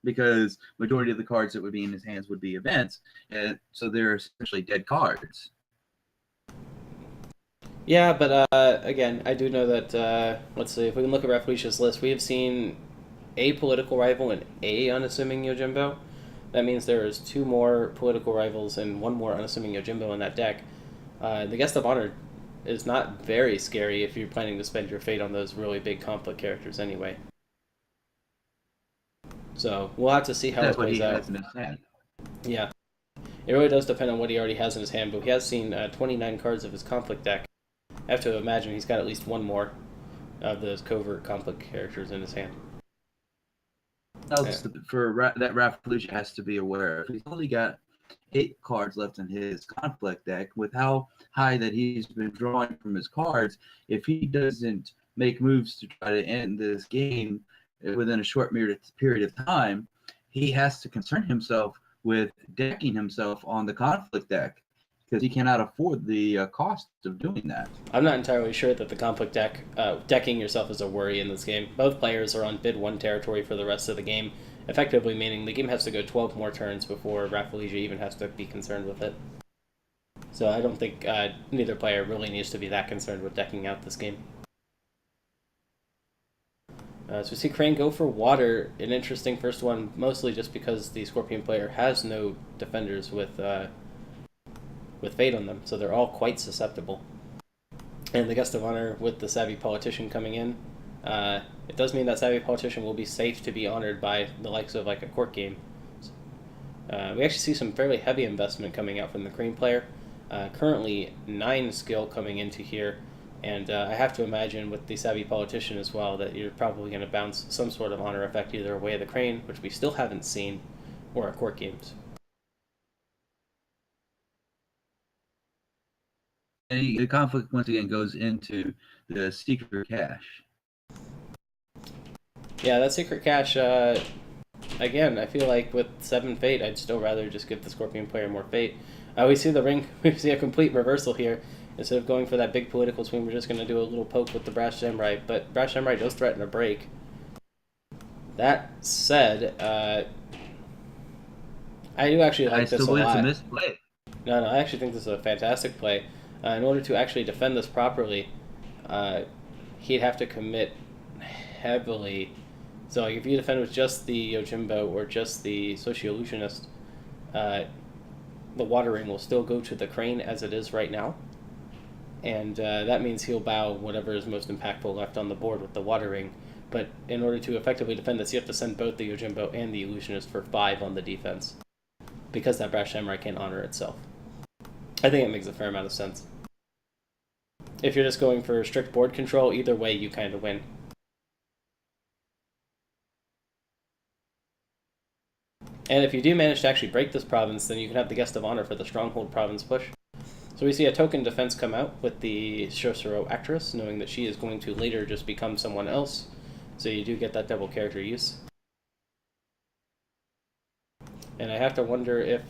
because majority of the cards that would be in his hands would be events, and so they're essentially dead cards. Yeah, but again, I do know that, let's see, if we can look at Rafflesia's list, we have seen a political rival and a unassuming Yojimbo. That means there is 2 more political rivals and 1 more unassuming Yojimbo in that deck. The Guest of Honor is not very scary if you're planning to spend your fate on those really big conflict characters anyway. So we'll have to see how it plays out. Yeah. It really does depend on what he already has in his hand, but he has seen 29 cards of his conflict deck. I have to imagine he's got at least 1 more of those covert conflict characters in his hand. That Rafflesia has to be aware of. He's only got 8 cards left in his conflict deck. With how high that he's been drawing from his cards, if he doesn't make moves to try to end this game within a short period of time, he has to concern himself with decking himself on the conflict deck, because he cannot afford the cost of doing that. I'm not entirely sure that the conflict deck, decking yourself is a worry in this game. Both players are on bid 1 territory for the rest of the game, effectively meaning the game has to go 12 more turns before Rafflesia even has to be concerned with it. So I don't think neither player really needs to be that concerned with decking out this game. So we see Crane go for water, an interesting first one, mostly just because the Scorpion player has no defenders with fate on them, so they're all quite susceptible. And the Guest of Honor with the Savvy Politician coming in, it does mean that Savvy Politician will be safe to be honored by the likes of like a court game. We actually see some fairly heavy investment coming out from the Crane player. Currently 9 skill coming into here, and I have to imagine with the Savvy Politician as well that you're probably going to bounce some sort of honor effect either away of the Crane, which we still haven't seen, or at court games. And the conflict once again goes into the secret cache. Yeah, that secret cache, again, I feel like with 7 fate, I'd still rather just give the Scorpion player more fate. We see the ring, we see a complete reversal here. Instead of going for that big political swing, we're just going to do a little poke with the Brash Samurai, but Brash Samurai does threaten a break. That said, I do actually like this a lot. It's a misplay. No, I actually think this is a fantastic play. In order to actually defend this properly, he'd have to commit heavily So like if you defend with just the Yojimbo or just the Sociologist, uh, the Water Ring will still go to the Crane as it is right now, and that means he'll bow whatever is most impactful left on the board with the Water Ring. But in order to effectively defend this, you have to send both the Yojimbo and the Illusionist for 5 on the defense, because that Brash Samurai can't honor itself. I think it makes a fair amount of sense. If you're just going for strict board control, either way you kind of win. And if you do manage to actually break this province, then you can have the Guest of Honor for the Stronghold province push. So we see a token defense come out with the Shosuro actress, knowing that she is going to later just become someone else. So you do get that double character use. And I have to wonder if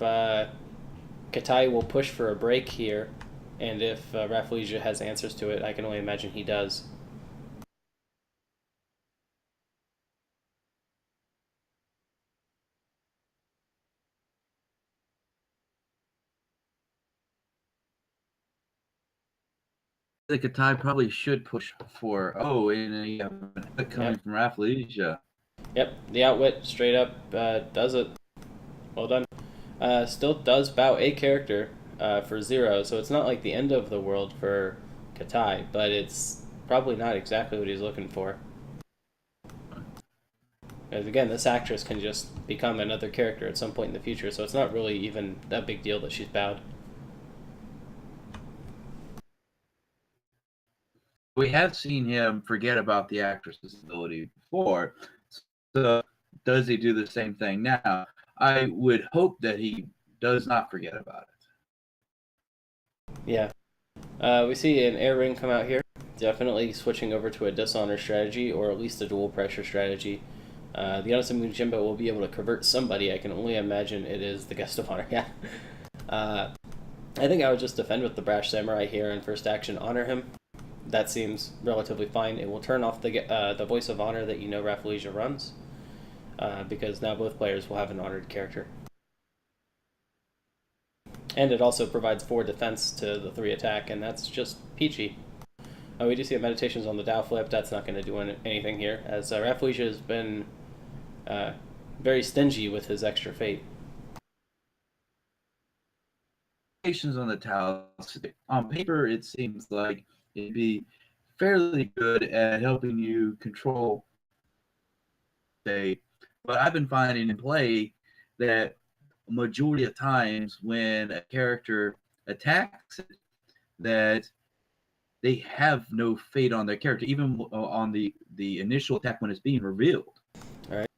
Katai will push for a break here, and if Rafflesia has answers to it. I can only imagine he does. The Katai probably should push for, and you have an outwit coming from Rafflesia. Yep, the outwit straight up does it. Well done. Still does bow a character for 0, so it's not like the end of the world for Katai, but it's probably not exactly what he's looking for. Because again, this actress can just become another character at some point in the future, so it's not really even a big deal that she's bowed. We have seen him forget about the actress's ability before, so does he do the same thing now? I would hope that he does not forget about it. Yeah. We see an air ring come out here. Definitely switching over to a dishonor strategy, or at least a dual pressure strategy. The Unasamu Jimbo will be able to convert somebody. I can only imagine it is the Guest of Honor. Yeah. I think I would just defend with the Brash Samurai here and first action honor him. That seems relatively fine. It will turn off the Voice of Honor that you know Rafflesia runs, because now both players will have an honored character. And it also provides 4 defense to the 3 attack, and that's just peachy. We do see a Meditations on the Dow flip. That's not going to do anything here, as Rafflesia has been very stingy with his extra fate. Meditations on the Dow. On paper, it seems like it'd be fairly good at helping you control state, but I've been finding in play that majority of times when a character attacks it, that they have no fate on their character, even on the initial attack when it's being revealed. All right.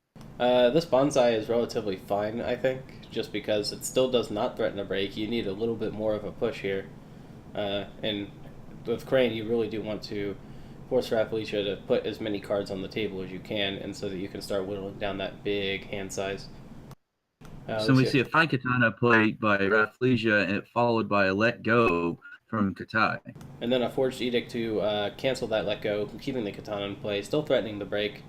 This bonsai is relatively fine, I think, just because it still does not threaten a break. You need a little bit more of a push here. And with Crane, you really do want to force Rafflesia to put as many cards on the table as you can, and so that you can start whittling down that big hand size. So we see a fine katana played by Rafflesia, and followed by a let go from Katai. And then a Forged Edict to cancel that let go, keeping the katana in play, still threatening the break.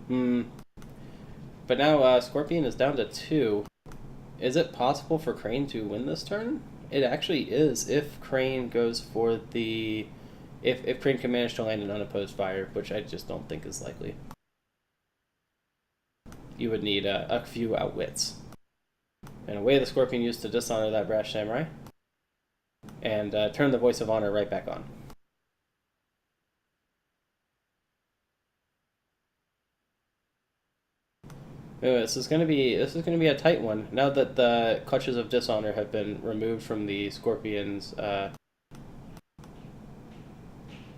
But now Scorpion is down to 2. Is it possible for Crane to win this turn? It actually is, if Crane goes for the... If Crane can manage to land an unopposed fire, which I just don't think is likely. You would need a few outwits. And away the Scorpion used to dishonor that Brash Samurai, and turn the Voice of Honor right back on. Anyway, this is gonna be a tight one. Now that the clutches of dishonor have been removed from the Scorpion's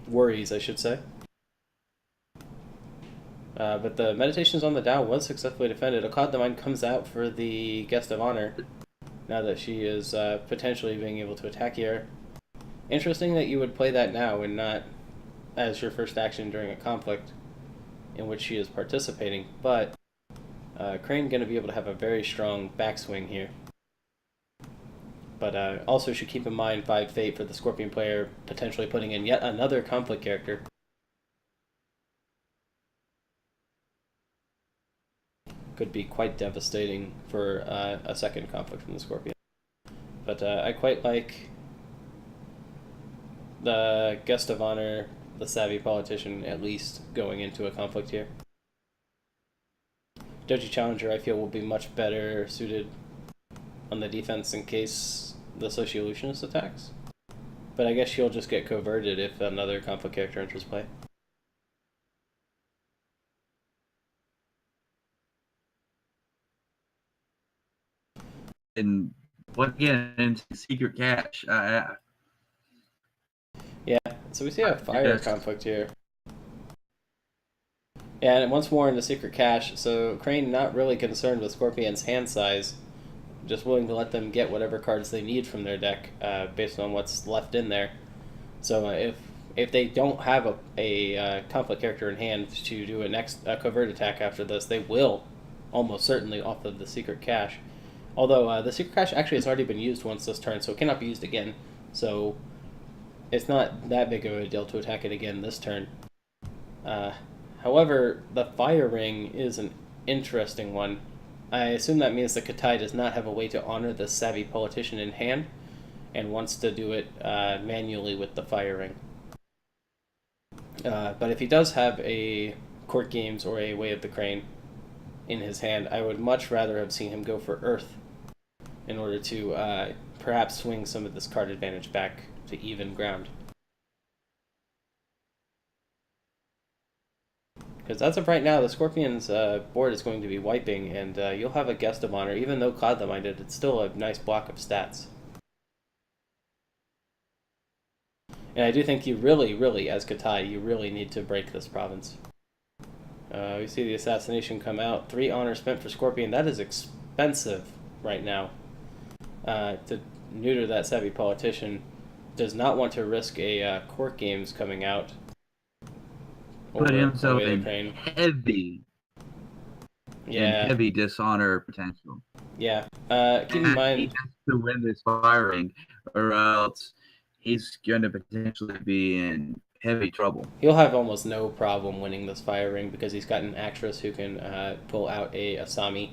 worries, I should say. But the Meditations on the Dow was successfully defended. A Cloud Divine comes out for the Guest of Honor, now that she is potentially being able to attack here. Interesting that you would play that now and not as your first action during a conflict in which she is participating, but Crane going to be able to have a very strong backswing here. But also should keep in mind 5 fate for the Scorpion player, potentially putting in yet another conflict character. Could be quite devastating for a second conflict from the Scorpion. But I quite like the Guest of Honor, the Savvy Politician, at least going into a conflict here. Doji Challenger, I feel, will be much better suited on the defense in case the Sociolutionist attacks. But I guess she'll just get converted if another conflict character enters play. And what again into secret cache? Yeah, so we see a fire conflict here. Yeah, and once more in the secret cache, so Crane not really concerned with Scorpion's hand size, just willing to let them get whatever cards they need from their deck based on what's left in there. So if they don't have a conflict character in hand to do a covert attack after this, they will almost certainly off of the secret cache. Although the secret cache actually has already been used once this turn, so it cannot be used again. So it's not that big of a deal to attack it again this turn. However, the fire ring is an interesting one. I assume that means that Katai does not have a way to honor the savvy politician in hand, and wants to do it manually with the fire ring. But if he does have a Court Games or a Way of the Crane in his hand, I would much rather have seen him go for Earth in order to perhaps swing some of this card advantage back to even ground. Because as of right now, the Scorpion's board is going to be wiping, and you'll have a Guest of Honor. Even though Cloud the Minded, it's still a nice block of stats. And I do think you really, as Katai, you really need to break this province. We see the assassination come out. 3 honor spent for Scorpion. That is expensive right now. To neuter that savvy politician, does not want to risk a Court Games coming out. Put himself in heavy, heavy dishonor potential. Yeah. Keep in mind, he has to win this firing, or else he's going to potentially be in heavy trouble. He'll have almost no problem winning this fire ring because he's got an actress who can pull out a Asami,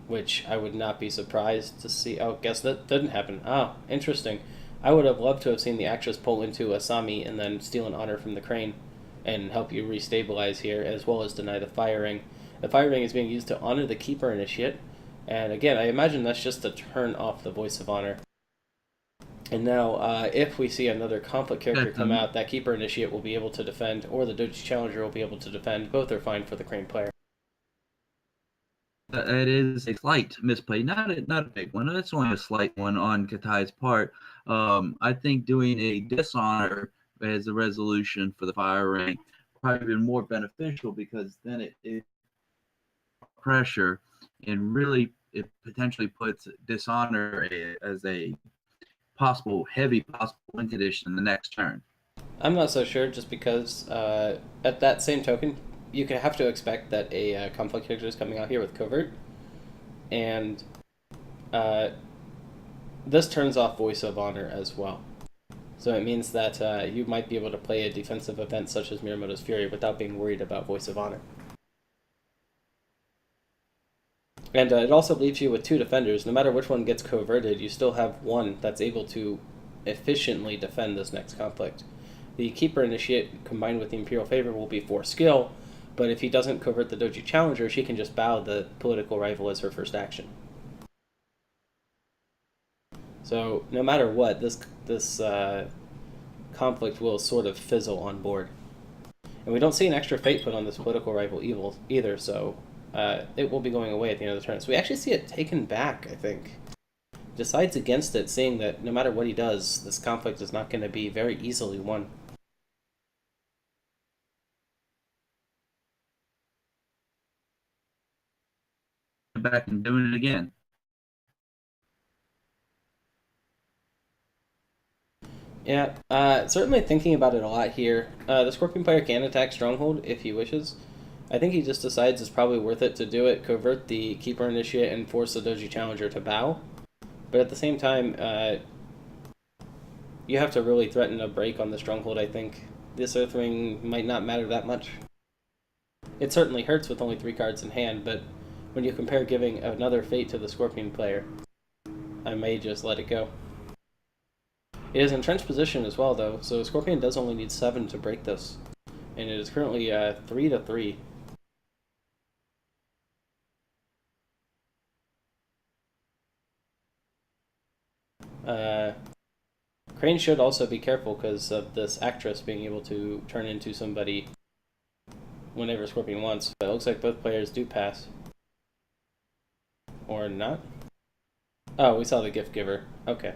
which I would not be surprised to see. Oh, guess that didn't happen. Oh, interesting. I would have loved to have seen the actress pull into Asami and then steal an honor from the Crane and help you restabilize here, as well as deny the fire ring. The fire ring is being used to honor the Keeper Initiate, and again, I imagine that's just to turn off the Voice of Honor. And now, if we see another conflict character come out, that Keeper Initiate will be able to defend, or the Doji Challenger will be able to defend. Both are fine for the Crane player. It is a slight misplay, not a big one. It's only a slight one on Katai's part. I think doing a dishonor as a resolution for the fire ring probably been more beneficial, because then it pressure, and really it potentially puts dishonor as a heavy possible win condition in the next turn. I'm not so sure, just because at that same token, you could have to expect that a conflict character is coming out here with covert, and this turns off Voice of Honor as well. So it means that you might be able to play a defensive event such as Miyamoto's Fury without being worried about Voice of Honor. And it also leaves you with 2 defenders. No matter which one gets coverted, you still have one that's able to efficiently defend this next conflict. The Keeper Initiate combined with the Imperial Favor will be 4 skill, but if he doesn't covert the Doji Challenger, she can just bow the political rival as her first action. So no matter what, this conflict will sort of fizzle on board. And we don't see an extra fate put on this political rival evil either, so it will be going away at the end of the turn. So we actually see it taken back, I think. Decides against it, saying that no matter what he does, this conflict is not going to be very easily won. Back and doing it again. Yeah, certainly thinking about it a lot here. The Scorpion player can attack Stronghold if he wishes. I think he just decides it's probably worth it to do it, covert the Keeper Initiate, and force the Doji Challenger to bow. But at the same time, you have to really threaten a break on the Stronghold, I think. This Earth Ring might not matter that much. It certainly hurts with only 3 cards in hand, but when you compare giving another fate to the Scorpion player, I may just let it go. It is entrenched position as well, though, so Scorpion does only need 7 to break this. And it is currently 3-3. Crane should also be careful because of this actress being able to turn into somebody whenever Scorpion wants. But it looks like both players do pass. Or not? Oh, we saw the gift giver. Okay.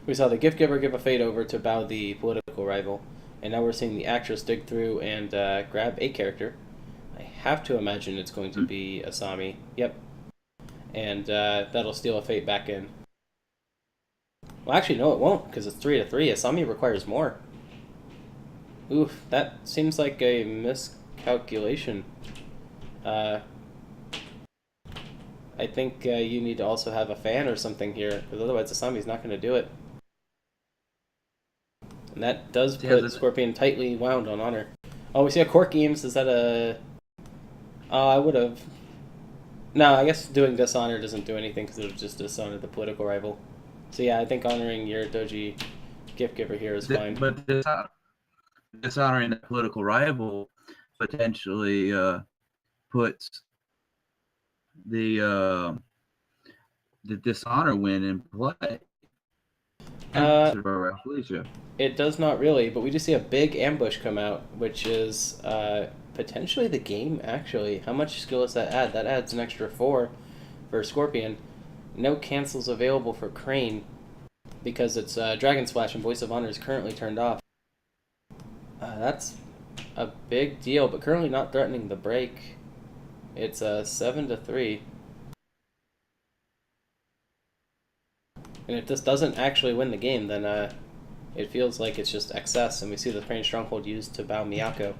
We saw the gift giver give a fade over to bow the political rival. And now we're seeing the actress dig through and grab a character. I have to imagine it's going to be Asami. Yep. And that'll steal a fate back in. Well, actually, no, it won't, because it's 3-3. Asami requires more. Oof, that seems like a miscalculation. I think you need to also have a fan or something here, because otherwise Asami's not going to do it. And that does put Scorpion tightly wound on honor. Oh, we see a Cork Eames. Is that a... Oh, I would have... No, I guess doing Dishonor doesn't do anything because it would just dishonor the political rival. So yeah, I think honoring your Doji gift giver here is fine. But dishonoring the political rival potentially puts the dishonor win in play. Rafflesia. It does not really, but we do see a big ambush come out, which is potentially the game, actually. How much skill does that add? That adds an extra 4 for Scorpion. No cancels available for Crane because it's Dragon Splash and Voice of Honor is currently turned off. That's a big deal, but currently not threatening the break. It's 7-3. And if this doesn't actually win the game, then it feels like it's just excess, and we see the Crane Stronghold used to bow Miyako.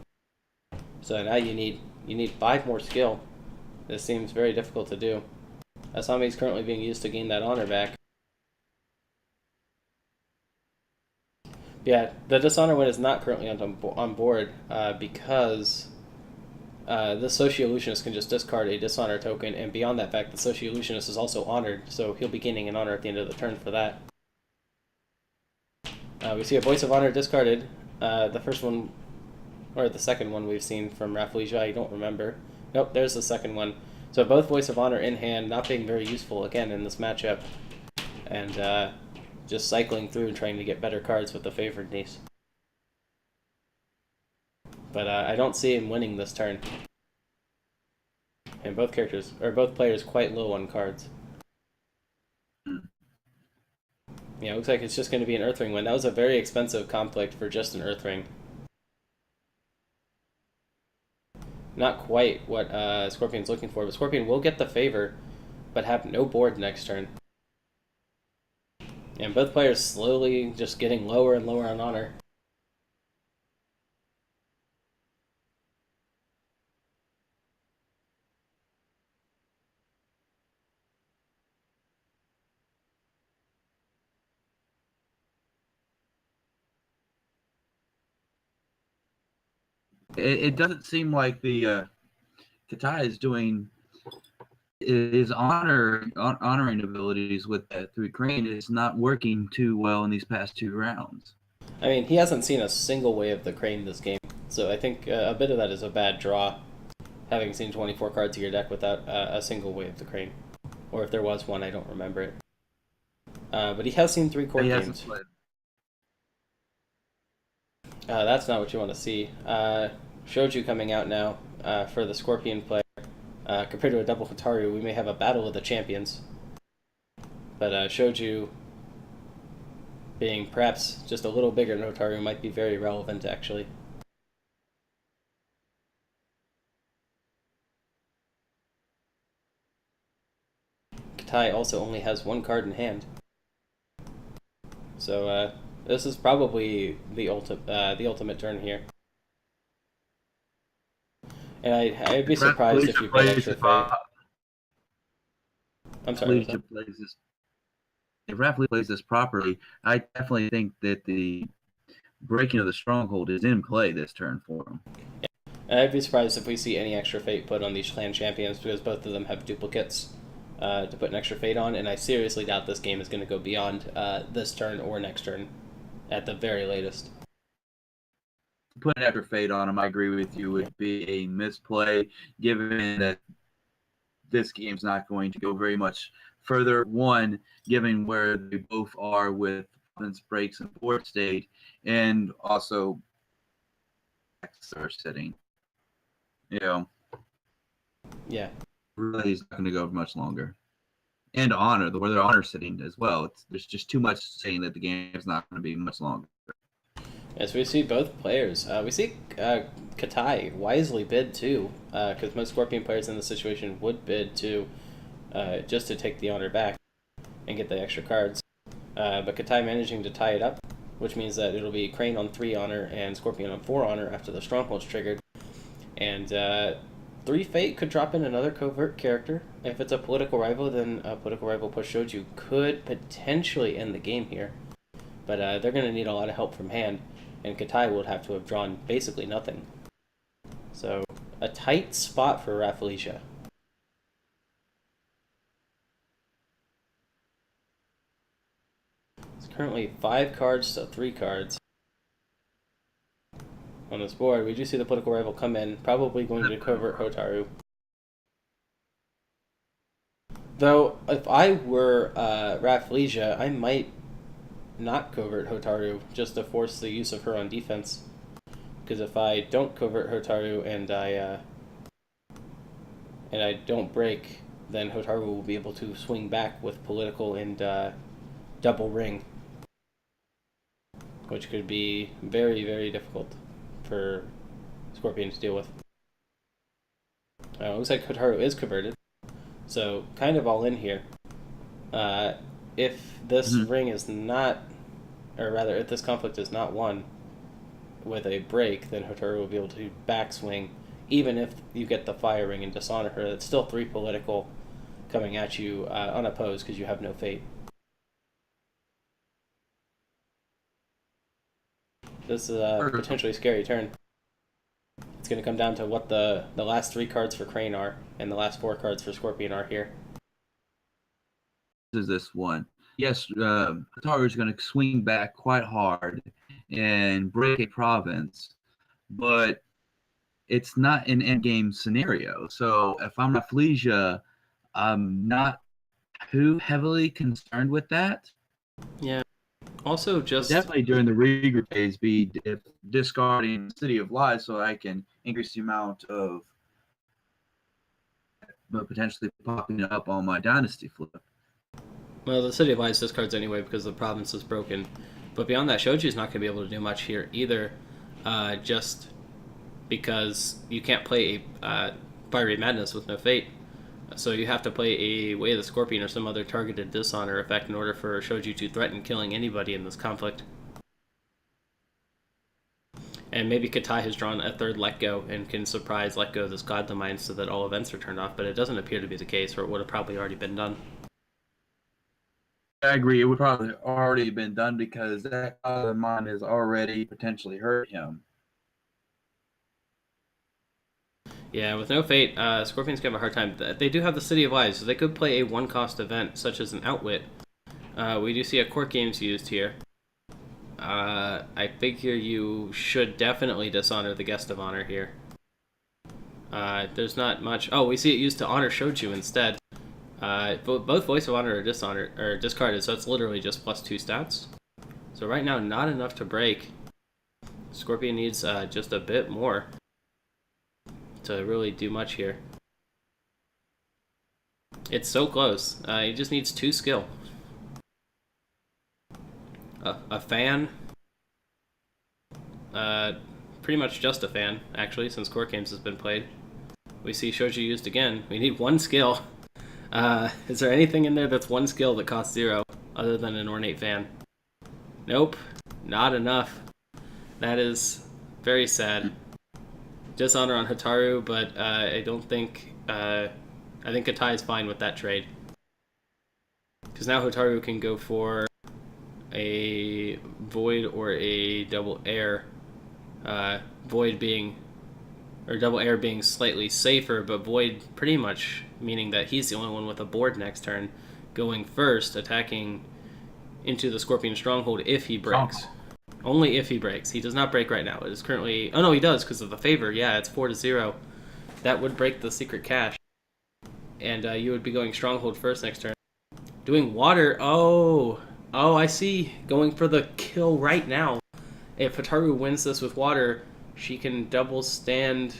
So now you need 5 more skill. This seems very difficult to do. Asami is currently being used to gain that honor back. Yeah, the dishonor win is not currently on board because the Sociolutionist can just discard a dishonor token, and beyond that fact, the Sociolutionist is also honored, so he'll be gaining an honor at the end of the turn for that. We see a Voice of Honor discarded. The first one, or the second one we've seen from Rafflesia, I don't remember. Nope, there's the second one. So both Voice of Honor in hand, not being very useful again in this matchup, and just cycling through and trying to get better cards with the favored niece. But I don't see him winning this turn. And both players quite low on cards. Yeah, it looks like it's just going to be an Earthring win. That was a very expensive conflict for just an Earthring. Not quite what Scorpion's looking for, but Scorpion will get the favor, but have no board next turn. And both players slowly just getting lower and lower on honor. It doesn't seem like the Katai is doing his honoring abilities with that through Crane is not working too well in these past 2 rounds. I mean, he hasn't seen a single way of the Crane this game, so I think a bit of that is a bad draw, having seen 24 cards in your deck without a single way of the Crane. Or if there was one, I don't remember it. But he has seen 3 court games. That's not what you want to see. Shoju coming out now for the Scorpion player. Compared to a double Hataru, we may have a battle of the champions. But Shoju being perhaps just a little bigger than Hataru might be very relevant, actually. Katai also only has 1 card in hand. So this is probably the ultimate turn here. And I'd be surprised if you pay extra fate. I'm sorry. If Rafflesia plays this properly, I definitely think that the breaking of the stronghold is in play this turn for him. Yeah. And I'd be surprised if we see any extra fate put on these clan champions because both of them have duplicates to put an extra fate on, and I seriously doubt this game is going to go beyond this turn or next turn at the very latest. Put an extra fate on him, I agree with you, would be a misplay, given that this game's not going to go very much further. One, given where they both are with province breaks and board state, and also are sitting. Yeah. Really is not going to go much longer. And honor, where their honor sitting as well. There's just too much saying that the game is not going to be much longer. As we see both players, we see Katai wisely bid too, because most Scorpion players in this situation would bid to just to take the honor back and get the extra cards. But Katai managing to tie it up, which means that it'll be Crane on 3 honor and Scorpion on 4 honor after the Stronghold's triggered. And 3 Fate could drop in another covert character. If it's a political rival, then a political rival push Shoju could potentially end the game here. But they're going to need a lot of help from hand, and Katai would have to have drawn basically nothing. So, a tight spot for Rafflesia. It's currently 5 cards to 3 cards. On this board, we do see the political rival come in, probably going to covert Hotaru. Though, if I were Rafflesia, I might not covert Hotaru just to force the use of her on defense. Because if I don't covert Hotaru and I don't break, then Hotaru will be able to swing back with political and double ring, which could be very, very difficult for Scorpion to deal with. Looks like Hotaru is converted, so kind of all in here. If this ring is not, or rather, if this conflict is not won with a break, then Hotaru will be able to backswing. Even if you get the fire ring and dishonor her, it's still 3 political coming at you unopposed because you have no fate. This is a potentially scary turn. It's going to come down to what the last 3 cards for Crane are and the last 4 cards for Scorpion are here. Is this one? Yes, Hotaru is going to swing back quite hard and break a province, but it's not an endgame scenario. So if I'm Rafflesia, I'm not too heavily concerned with that. Yeah. Also, just definitely during the regroup phase, be discarding City of Lies so I can increase the amount of potentially popping up on my dynasty flip. Well, the City of Lies discards anyway because the province is broken. But beyond that, Shoju's not going to be able to do much here either, just because you can't play a Fiery Madness with no fate. So you have to play a Way of the Scorpion or some other targeted dishonor effect in order for Shoju to threaten killing anybody in this conflict. And maybe Katai has drawn a 3rd Let Go and can surprise Let Go this God Domain so that all events are turned off, but it doesn't appear to be the case, or it would have probably already been done. I agree. It would probably already been done because that God Domain has already potentially hurt him. Yeah, with no fate, Scorpions can have a hard time. They do have the City of Lies, so they could play a 1-cost event, such as an Outwit. We do see a Court Games used here. I figure you should definitely dishonor the Guest of Honor here. There's not much... Oh, we see it used to honor Shoju instead. Both Voice of Honor are discarded, so it's literally just +2 stats. So right now, not enough to break. Scorpion needs just a bit more to really do much here. It's so close. He just needs 2 skill. A fan. Pretty much just a fan, actually, since Court Games has been played. We see Shoju used again. We need 1 skill. Is there anything in there that's 1 skill that costs 0 other than an Ornate Fan? Nope. Not enough. That is very sad. Dishonor on Hotaru, but I don't think... I think Katai is fine with that trade. Because now Hotaru can go for a Void or a Double Air. Void being... or Double Air being slightly safer, but Void pretty much meaning that he's the only one with a board next turn, going first, attacking into the Scorpion Stronghold if he breaks. Only if he breaks. He does not break right now. It is currently... Oh no, he does because of the favor. Yeah, it's 4-0. That would break the secret cache. And you would be going Stronghold first next turn. Doing Water. Oh, I see. Going for the kill right now. If Hotaru wins this with Water, she can double stand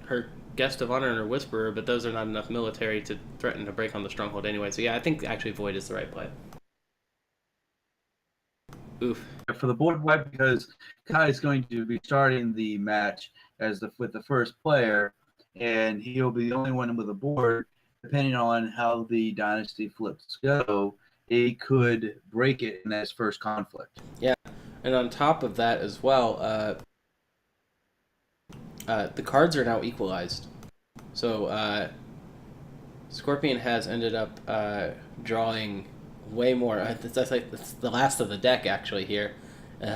her Guest of Honor and her Whisperer, but those are not enough military to threaten to break on the Stronghold anyway. So yeah, I think actually Void is the right play. Oof. For the board wipe, because Kai is going to be starting the match with the first player, and he'll be the only one with a board. Depending on how the dynasty flips go, he could break it in his first conflict. Yeah, and on top of that as well, the cards are now equalized. So Scorpion has ended up drawing way more. That's like it's the last of the deck actually here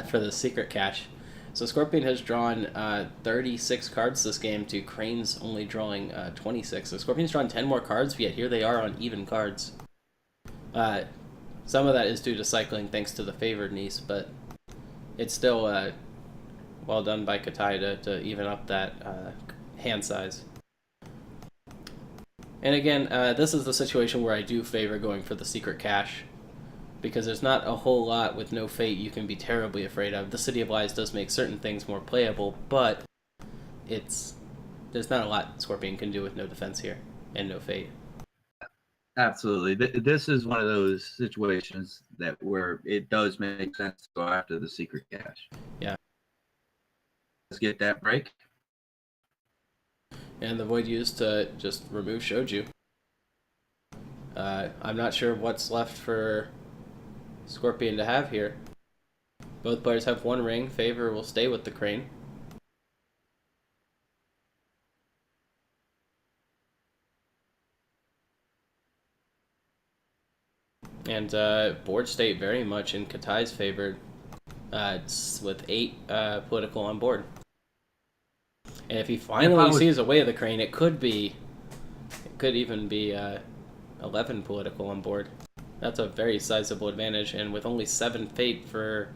for the secret cache. So Scorpion has drawn 36 cards this game to Crane's only drawing 26. So Scorpion's drawn 10 more cards, but yet here they are on even cards. Some of that is due to cycling thanks to the favored niece, but it's still well done by Katai to even up that hand size. And again, this is the situation where I do favor going for the secret cache, because there's not a whole lot with no fate you can be terribly afraid of. The City of Lies does make certain things more playable, but there's not a lot Scorpion can do with no defense here and no fate. Absolutely. This is one of those situations where it does make sense to go after the secret cache. Yeah. Let's get that break. And the Void used to just remove Shoju. I'm not sure what's left for Scorpion to have here. Both players have one ring. Favor will stay with the Crane. And board state very much in Katai's favor, with 8 political on board. And if he finally sees a way of the Crane, it could even be 11 political on board. That's a very sizable advantage, and with only 7 fate for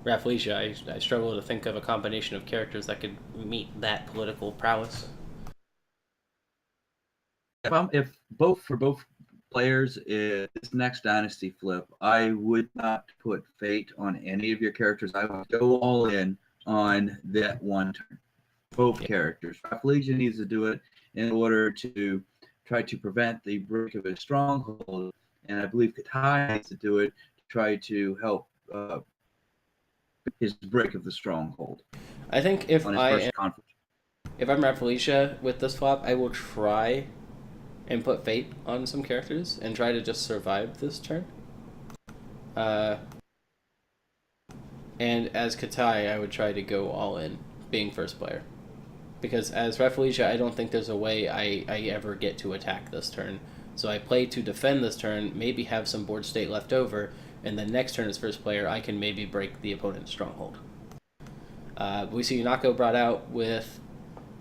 Rafflesia, I struggle to think of a combination of characters that could meet that political prowess. If both players is this next dynasty flip, I would not put fate on any of your characters. I would go all in on that one turn. Both characters. Rafflesia needs to do it in order to try to prevent the break of his stronghold, and I believe Katai needs to do it to try to help his break of the stronghold. I think if I'm Rafflesia with this flop, I will try and put fate on some characters and try to just survive this turn. And as Katai, I would try to go all in, being first player. Because as Rafflesia, I don't think there's a way I ever get to attack this turn. So I play to defend this turn, maybe have some board state left over, and then next turn as first player, I can maybe break the opponent's stronghold. We see Yunako brought out with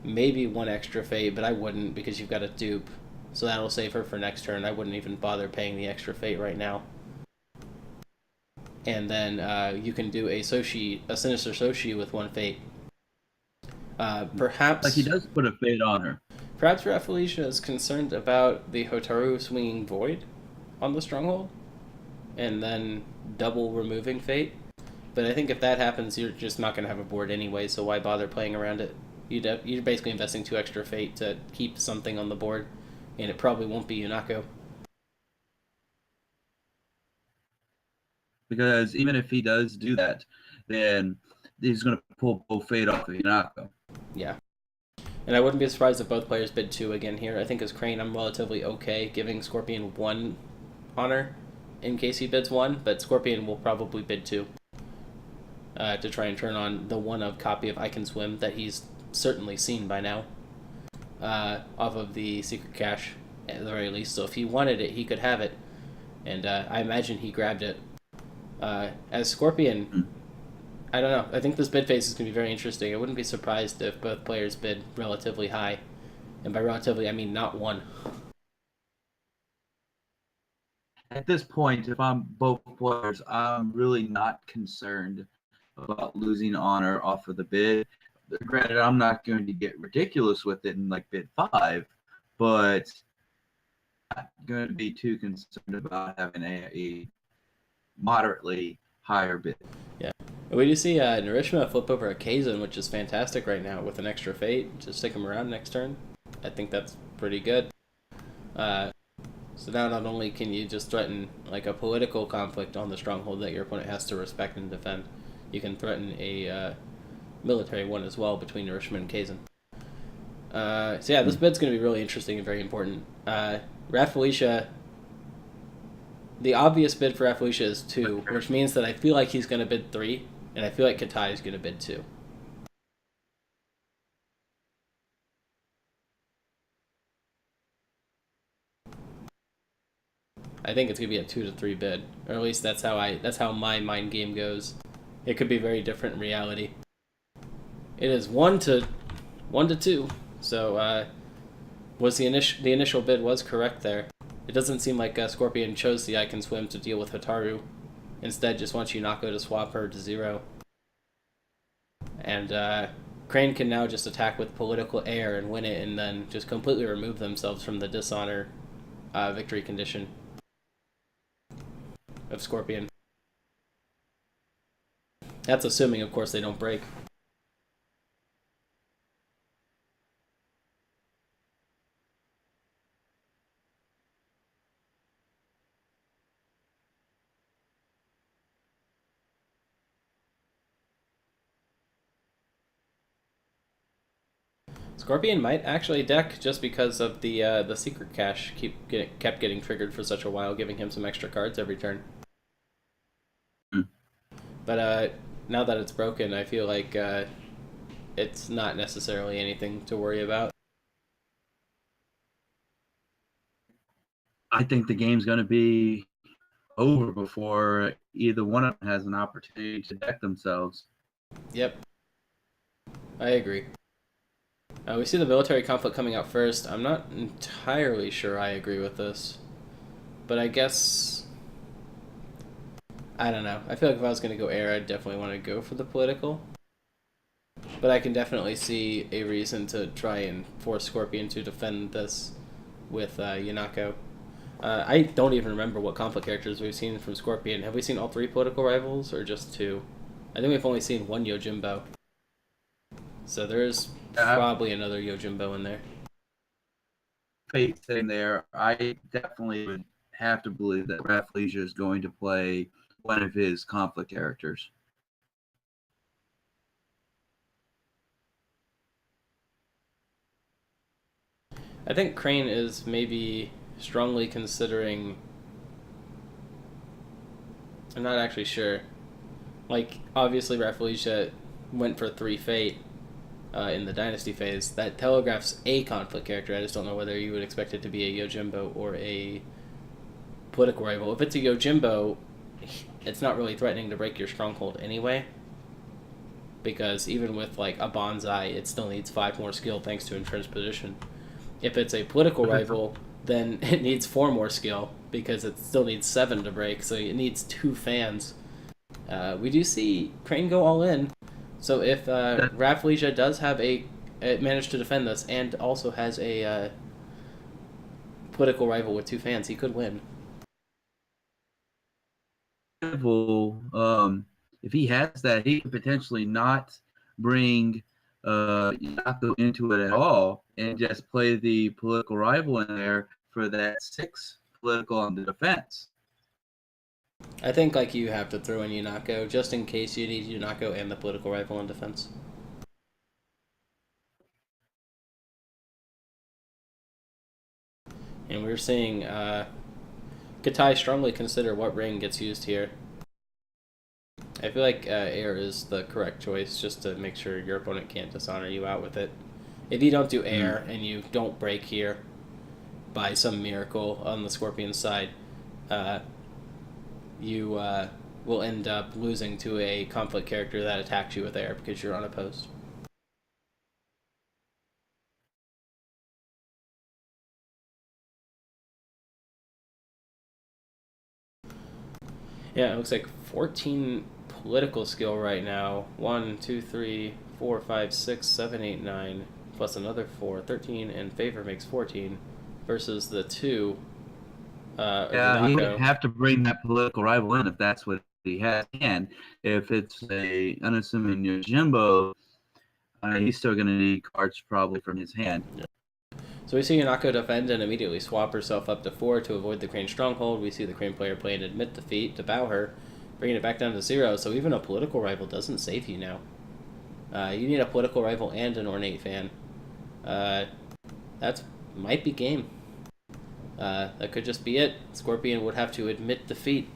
maybe 1 extra fate, but I wouldn't because you've got a dupe. So that'll save her for next turn. I wouldn't even bother paying the extra fate right now. And then you can do a Sinister Soshi with 1 fate. Perhaps... Like he does put a fate on her. Perhaps Rafflesia is concerned about the Hotaru swinging Void on the Stronghold, and then double removing fate. But I think if that happens, you're just not going to have a board anyway, so why bother playing around it? You're basically investing 2 extra fate to keep something on the board, and it probably won't be Yunako. Because even if he does do that, then he's going to pull both fate off of Yunako. Yeah. And I wouldn't be surprised if both players bid 2 again here. I think as Crane, I'm relatively okay giving Scorpion 1 honor in case he bids 1, but Scorpion will probably bid 2 to try and turn on the 1-of copy of I Can Swim that he's certainly seen by now off of the secret cache at the very least. So if he wanted it, he could have it, and I imagine he grabbed it. As Scorpion, I don't know. I think this bid phase is going to be very interesting. I wouldn't be surprised if both players bid relatively high. And by relatively, I mean not 1. At this point, if I'm both players, I'm really not concerned about losing honor off of the bid. Granted, I'm not going to get ridiculous with it and like bid 5, but going to be too concerned about having a moderately higher bid. Yeah. We do see Narishma flip over a Kazan, which is fantastic right now with an extra fate to stick him around next turn. I think that's pretty good. So now not only can you just threaten like a political conflict on the stronghold that your opponent has to respect and defend, you can threaten a military one as well between Narishma and Kazan. So yeah, this bid's going to be really interesting and very important. Rafflesia, the obvious bid for Rafflesia is 2, which means that I feel like he's going to bid 3, and I feel like Katai is going to bid 2. I think it's going to be a 2 to 3 bid, or at least that's how my mind game goes. It could be very different in reality. It is 1 to 2. So was the initial bid was correct there. It doesn't seem like Scorpion chose the I Can Swim to deal with Hotaru. Instead, just wants Yunako to swap her to 0. And Crane can now just attack with political air and win it, and then just completely remove themselves from the dishonor victory condition of Scorpion. That's assuming, of course, they don't break. Scorpion might actually deck just because of the secret cache kept getting triggered for such a while, giving him some extra cards every turn. But now that it's broken, I feel like it's not necessarily anything to worry about. I think the game's going to be over before either one of them has an opportunity to deck themselves. Yep. I agree. We see the military conflict coming out first. I'm not entirely sure I agree with this. But I guess... I don't know. I feel like if I was going to go air, I'd definitely want to go for the political. But I can definitely see a reason to try and force Scorpion to defend this with Yunako. I don't even remember what conflict characters we've seen from Scorpion. Have we seen all 3 political rivals, or just 2? I think we've only seen 1 Yojimbo. So there's probably another Yojimbo in there. Fate in there. I definitely would have to believe that Rafflesia is going to play one of his conflict characters. I think Crane is maybe strongly considering... I'm not actually sure. Like, obviously Rafflesia went for 3 Fate in the Dynasty phase. That telegraphs a conflict character. I just don't know whether you would expect it to be a Yojimbo or a political rival. If it's a Yojimbo, it's not really threatening to break your stronghold anyway. Because even with like a Bonsai, it still needs 5 more skill thanks to entrenched position. If it's a political rival, then it needs 4 more skill because it still needs 7 to break, so it needs 2 fans. We do see Crane go all in, so if Rafflesia does have managed to defend this and also has a political rival with 2 fans, he could win. If he has that, he could potentially not bring Yako into it at all and just play the political rival in there for that 6 political on the defense. I think like you have to throw in Yunako just in case you need Yunako and the political rival on defense. And we're seeing Katai strongly consider what ring gets used here. I feel like air is the correct choice just to make sure your opponent can't dishonor you out with it. If you don't do air and you don't break here by some miracle on the Scorpion side, you will end up losing to a conflict character that attacks you with air because you're unopposed. Yeah, it looks like 14 political skill right now. 1, 2, 3, 4, 5, 6, 7, 8, 9, plus another 4. 13, and favor makes 14, versus the 2 Yeah, he would Nanako. have to bring that political rival in if that's what he has. And if it's a unassuming Yojimbo, he's still going to need cards probably from his hand. Yeah. So we see Yanako defend and immediately swap herself up to 4 to avoid the Crane stronghold. We see the Crane player play an admit defeat to bow her, bringing it back down to 0. So even a political rival doesn't save you now. You need a political rival and an ornate fan. That might be game. That could just be it. Scorpion would have to admit defeat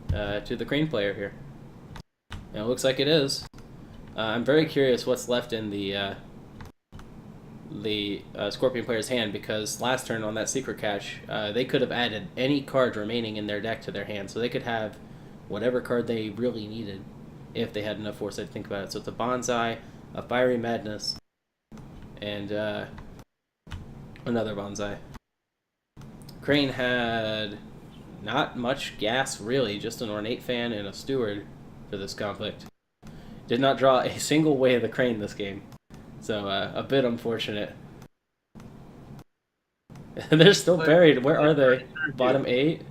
to the Crane player here. And it looks like it is. I'm very curious what's left in the Scorpion player's hand, because last turn on that secret cache, they could have added any card remaining in their deck to their hand, so they could have whatever card they really needed if they had enough foresight to think about it. So it's a Bonsai, a Fiery Madness, and another Bonsai. Crane had not much gas, really, just an Ornate Fan and a Steward for this conflict. Did not draw a single way of the Crane this game, so a bit unfortunate. They're still buried. Where are they? Bottom 8?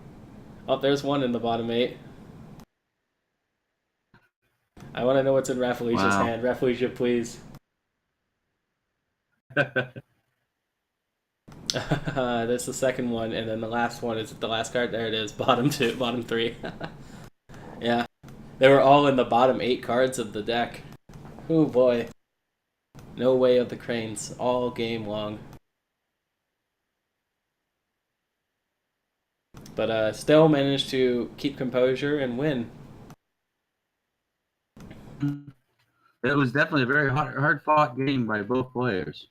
Oh, there's one in the bottom 8. I want to know what's in Rafflesia's hand. Rafflesia, please. That's the second one, and then the last one is the last card. There it is, bottom 2, bottom 3. Yeah, they were all in the bottom 8 cards of the deck. Oh boy, no way of the Cranes all game long. But still managed to keep composure and win. It was definitely a very hard fought game by both players.